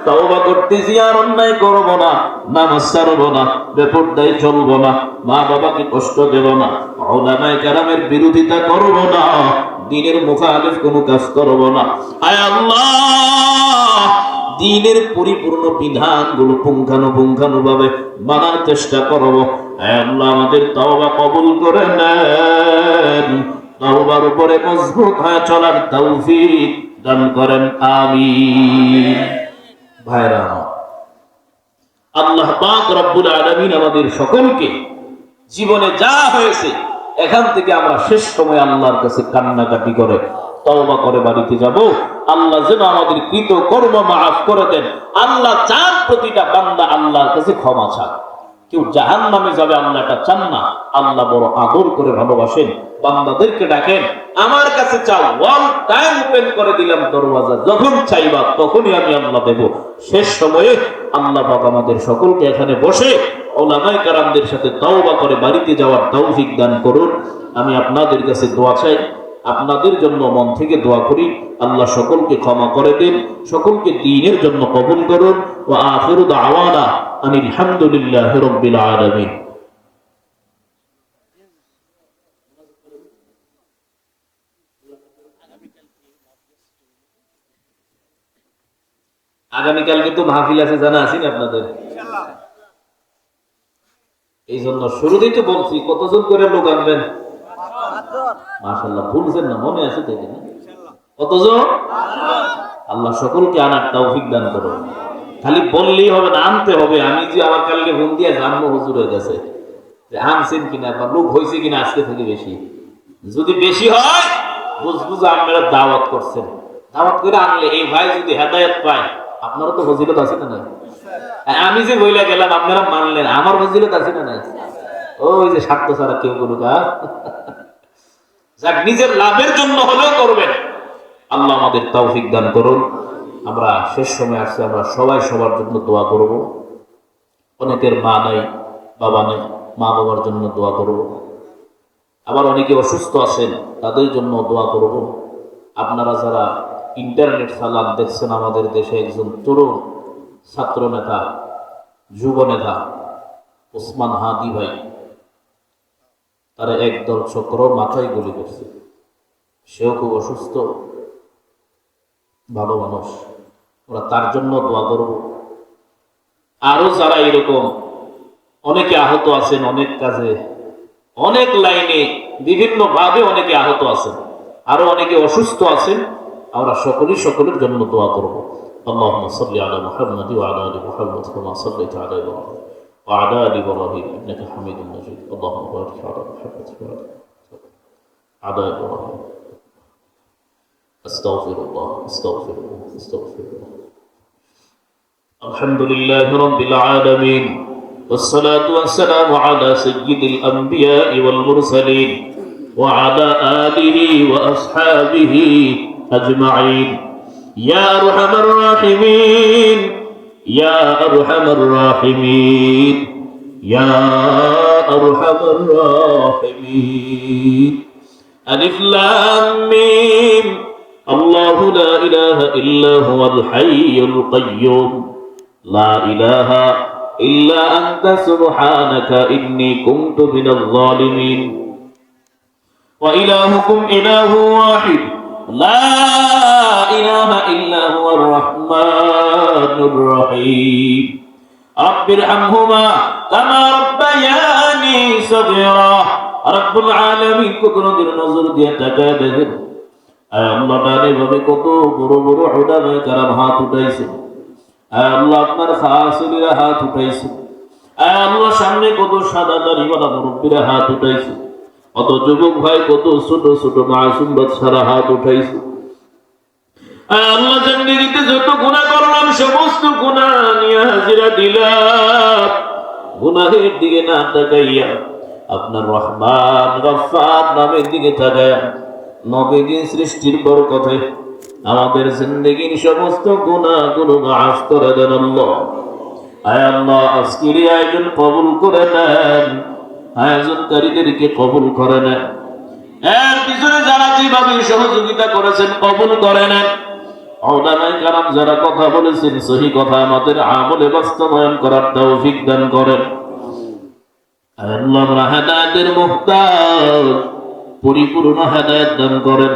তওবা করতেছি, আর অন্যায় করব না, নামাজ ছাড়ব না, বেপরদায় চলব না, মা বাবাকে কষ্ট দেব না, উলামায়ে কেরামের বিরোধিতা করব না, দ্বীনের মুখালিফ কোনো কাজ করব না। আয় আল্লাহ, দ্বীনের পরিপূর্ণ বিধানগুলো পুঙ্খানুপুঙ্খানুভাবে মানার চেষ্টা করব। আয় আল্লাহ, আমাদের তওবা কবুল করে নেন, তওবার উপরে মজবুত হয়ে চলার তৌফিক দান করেন, আমিন। ভাইরা, আল্লাহ পাক রব্বুল আলামিন আমাদের সকলকে জীবনে যা হয়েছে এখান থেকে আমরা শেষ সময় আল্লাহর কাছে কান্নাকাটি করে তওবা করে বাড়িতে যাব। আল্লাহ যেন আমাদের কৃত কর্ম মাফ করে দেন। আল্লাহ চান প্রতিটা বান্দা আল্লাহর কাছে ক্ষমা চায়। কেউ জাহান্নামে যাবে আল্লাহ এটা চান না। আল্লাহ বড় আদর করে ভালোবাসেন, বান্দাদেরকে ডাকেন, আমার কাছে চাও, ওয়ান টাইম ওপেন করে দিলাম দরওয়াজা, যখন চাইবা তখনই আমি আল্লাহ দেব। শেষ সময়ে আল্লাহ পাক আমাদের সকলকে এখানে বসে উলামায়ে কেরামদের সাথে তওবা করে বাড়িতে যাওয়ার তৌফিক দান করুন। আমি আপনাদের কাছে দোয়া চাই, আপনাদের জন্য মন থেকে দোয়া করি, আল্লাহ সকলকে ক্ষমা করে দিন, সকলকে দ্বীনের জন্য কবুল করুন। ওয়া আখিরু দাওয়ানা আনিল হামদুলিল্লাহি রাব্বিল আলামিন। আগামীকাল কিন্তু মাহফিল আছে, জানা আছেন আপনাদের? এই জন্য শুরুতেই তো বলছি, কতজন করে লোক আনবেন? মাশাআল্লাহ, ভুলছেন না, মনে আছে তো? কতজন? আল্লাহ সকলকে আনার তৌফিক দান করুন। খালি বললেই হবে না, আনতে হবে। আমি যে আবার কালকে ফোন দিয়ে জানবো হুজুরের কাছে আনছেন কিনা বা লোক হয়েছে কিনা আজকে থেকে বেশি। যদি বেশি হয় বুঝবো যে আপনারা দাওয়াত করছেন। দাওয়াত করে আনলে এই ভাই যদি হেদায়েত পায়, আপনারও তো ফজিলত আছে না নাই? আমি যে বইলা গেলাম আপনারা মানলেন, আমার ফজিলত আছে না নাই? ওই যে স্বার্থ ছাড়া কেউ করুক, যাক নিজের লাভের জন্য হলেও করবেন। আল্লাহ আমাদের তৌফিক দান করুন। আমরা শেষ সময় আসছে, আমরা সবাই সবার জন্য দোয়া করব। অনেকের মা নাই, বাবা নেই, মা বাবার জন্য দোয়া করব। আবার অনেকে অসুস্থ আছেন, তাদের জন্য দোয়া করব। আপনারা যারা ইন্টারনেট চালান দেখছেন, আমাদের দেশে একজন তরুণ ছাত্র নেতা, যুব নেতা ওসমান হাদি ভাই, তারা একদল চক্র মাথায় গুলি করছে। সেও খুব অসুস্থ, ভালো মানুষ, ওরা তার জন্য দোয়া করব। আরো যারা এরকম অনেকে আহত আছেন, অনেক কাজে, অনেক লাইনে, বিভিন্ন ভাবে অনেকে আহত আছেন, আরো অনেকে অসুস্থ আছেন, আমরা সকলেই সকলের জন্য দোয়া করব। আল্লাহুম্মা সাল্লি আলা মুহাম্মাদ ওয়া আলা আলি মুহাম্মাদ কামা সাল্লাইতা আলা ইব্রাহিম ওয়া আলা আলি ইব্রাহিম ইন্নাকা হামিদুম মাজিদ। আল্লাহুম্মা বারিক আলা মুহাম্মাদ ওয়া আলা ইব্রাহিম। আস্তাগফিরুল্লাহ, আস্তাগফিরুল্লাহ, আস্তাগফিরুল্লাহ। আলহামদুলিল্লাহি রাব্বিল আলামিন, والصلاة والسلام على سيد الأنبياء والمرسلين وعلى آله وأصحابه أجمعين. يا أرحم الراحمين، يا أرحم الراحمين، يا أرحم الراحمين. ألف لام ميم. الله لا إله إلا هو الحي القيوم، لا إله إلا أنت سبحانك إني كنت من الظالمين. وإلهكم إله واحد، لا إله إلا هو الرحمن الرحيم. رب ارحمهما كما ربياني صغيرا. رب العالمين কুদরতের নজর দিয়ে তাকায় দেখেন, আল্লাহ ডানে ভাবে কত বড় বড় উলামায়ে কেরাম হাত উঠাইছে। আল্লাহ আপনার খাসুলিরা হাত উঠাইছে। আল্লাহ সামনে কত সাদা দাড়িওয়ালা মুরব্বীরা হাত উঠাইছে, কত যুবক ভাই, কত ছোট ছোট মাসুম বাচ্চারা হাত উঠাইছে। আল্লাহ জিন্দেগিতে যত গুনাহ করলাম সমস্ত গুনাহ নিয়ে হাজিরা দিলাম। গুনাহের দিকে না তাকাইয়া আপনার রহমান গফফার নামের দিকে তাকাইয়া নবীজি সৃষ্টির বরকতে আমাদের জিন্দেগির সমস্ত গুনাহগুলো মাফ করে দেন আল্লাহ। আয় আল্লাহ, আজকের এই আয়োজন কবুল করে নেন, আয়োজনকারীদেরকে কবুল করে নেন, এর পিছনে যারা যেভাবে সহযোগিতা করেছেন কবুল করে নেন। উলামায়ে কেরাম যারা কথা বলেছেন সহি কথা আমাদের আমলে বাস্তবায়ন করার তৌফিক দান করেন। আল্লাহ, আমরা হেদায়েতের মুহতাজ, পরিপূর্ণ হেদায়েত দান করেন।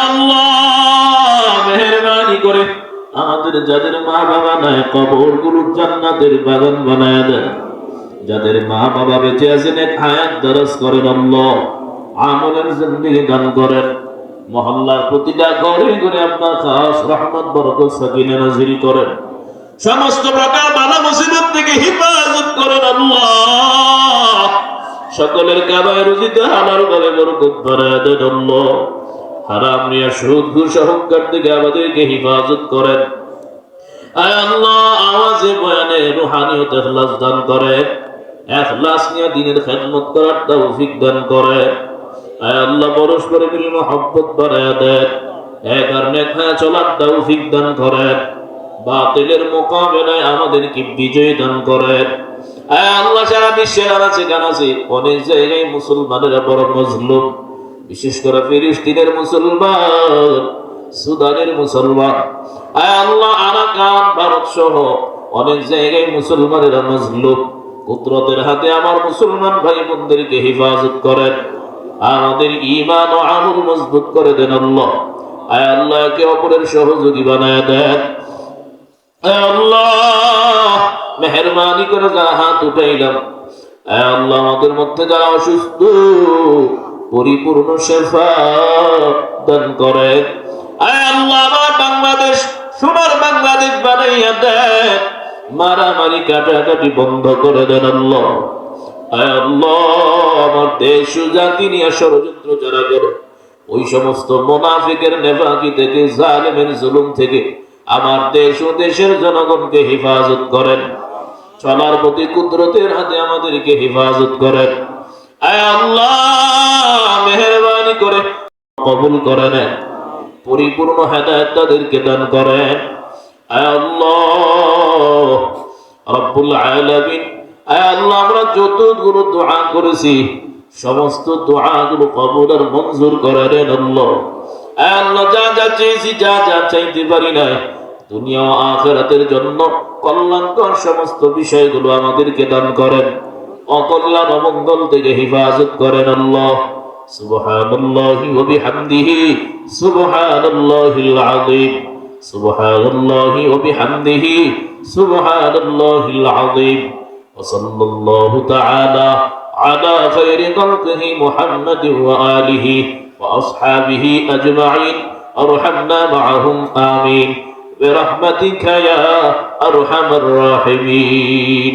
আল্লাহ, মেহেরবানি করে আমাদের যাদের মা বাবা নাই কবরগুলো জান্নাতের বাগান বানায় দেন। যাদের মা বাবা বেঁচে আছেন এক হায়াত দারাজ করেন আল্লাহ, আমলের জিন্দেগি দান করেন। মহল্লার প্রতিটা ঘরে ঘরে আপনার খাস রহমত বরকত সাকিনা নাযিল করেন। সমস্ত প্রকার বালা মুসিবত থেকে হিফাজত করেন আল্লাহ। সকলের কাবায় রুজিতে হালাল ভাবে বরকত বাড়ায় দেন আল্লাহ। হারাম রিয়া সুদ ঘুষ অহংকার থেকে আমাদেরকে হিফাজত করেন। আয় আল্লাহ, আওয়াজে বয়ানে রুহানিয়ত ইখলাস দান করেন। ইখলাস নিয়ে দ্বীনের খেদমত করার তৌফিক দান করেন। আয় আল্লাহ, পরস্পরের মিল মহব্বত বাড়ায় দেন। এক আর নেক হয়ে চলার তৌফিক দান করেন। বাতিলের মোকাবেলায় আমাদেরকে বিজয় দান করেন। আয় আল্লাহ, সারা বিশ্বের আনাচে কানাচে অনেক জায়গায় মুসলমানেরা বড় মজলুম, বিশেষ করে ফিলিস্তিনের মুসলমান, সুদানের মুসলমান। আয় আল্লাহ, আরাকান ভারত সহ অনেক জায়গায় মুসলমানেরা মজলুম। কুদরতের হাতে আমার মুসলমান ভাই বোনদেরকে হেফাজত করেন। আমাদের ঈমান ও আমল মজবুত করে দেন আল্লাহ। আয় আল্লাহ, একে অপরের সহযোগী বানায় দেন। আয় আল্লাহ, মেহেরবানি করে যারা হাত উঠাইলাম, আয় আল্লাহ, আমাদের মধ্যে যারা অসুস্থ পরিপূর্ণ শেফা দান করেন। আয় আল্লাহ, আমার বাংলাদেশ সোনার বাংলাদেশ বানাইয়া দেন। মারামারি কাটাকাটি বন্ধ করে দেন আল্লাহ। আয় আল্লাহ, আমার দেশ ও জাতি নিয়ে ষড়যন্ত্র যারা করে ওই সমস্ত মুনাফিকের নেফাকি থেকে, জালেমের জুলুম থেকে আমার দেশ ও দেশের জনগণকে হেফাজত করেন। চলার প্রতি কুদরতের হাতে আমাদেরকে হেফাজত করেন। আয় আল্লাহ, মেহেরবানি করে কবুল করে নেন। পরিপূর্ণ হেদায়েত তাদেরকে দান করেন। আয় আল্লাহ রব্বুল আলামিন, আয় আল্লাহ, আমরা যতগুলো দোয়া করেছি সমস্ত দোয়াগুলো কবুল আর মঞ্জুর করে নেন আল্লাহ। আয় আল্লাহ, যা যা চেয়েছি, যা যা চাইতে পারি না, দুনিয়া ও আখিরাতের জন্য কল্যাণকর সমস্ত বিষয়গুলো আমাদেরকে দান করেন। অকল্যাণ অমঙ্গল থেকে হেফাজত করেন আল্লাহ। সুবহানাল্লাহি ওয়া বিহামদিহি সুবহানাল্লাহিল আযীম। সুবহানাল্লাহি ওয়া বিহামদিহি সুবহানাল্লাহিল আযীম। ওয়া সাল্লাল্লাহু তাআলা আলা খায়রি খালকিহি মুহাম্মাদিন ওয়া আলিহি ওয়া আসহাবিহি আজমাইন। আরহামনা মাআহুম আমিন বিরহমাতিকা ইয়া আরহামার রাহিমিন।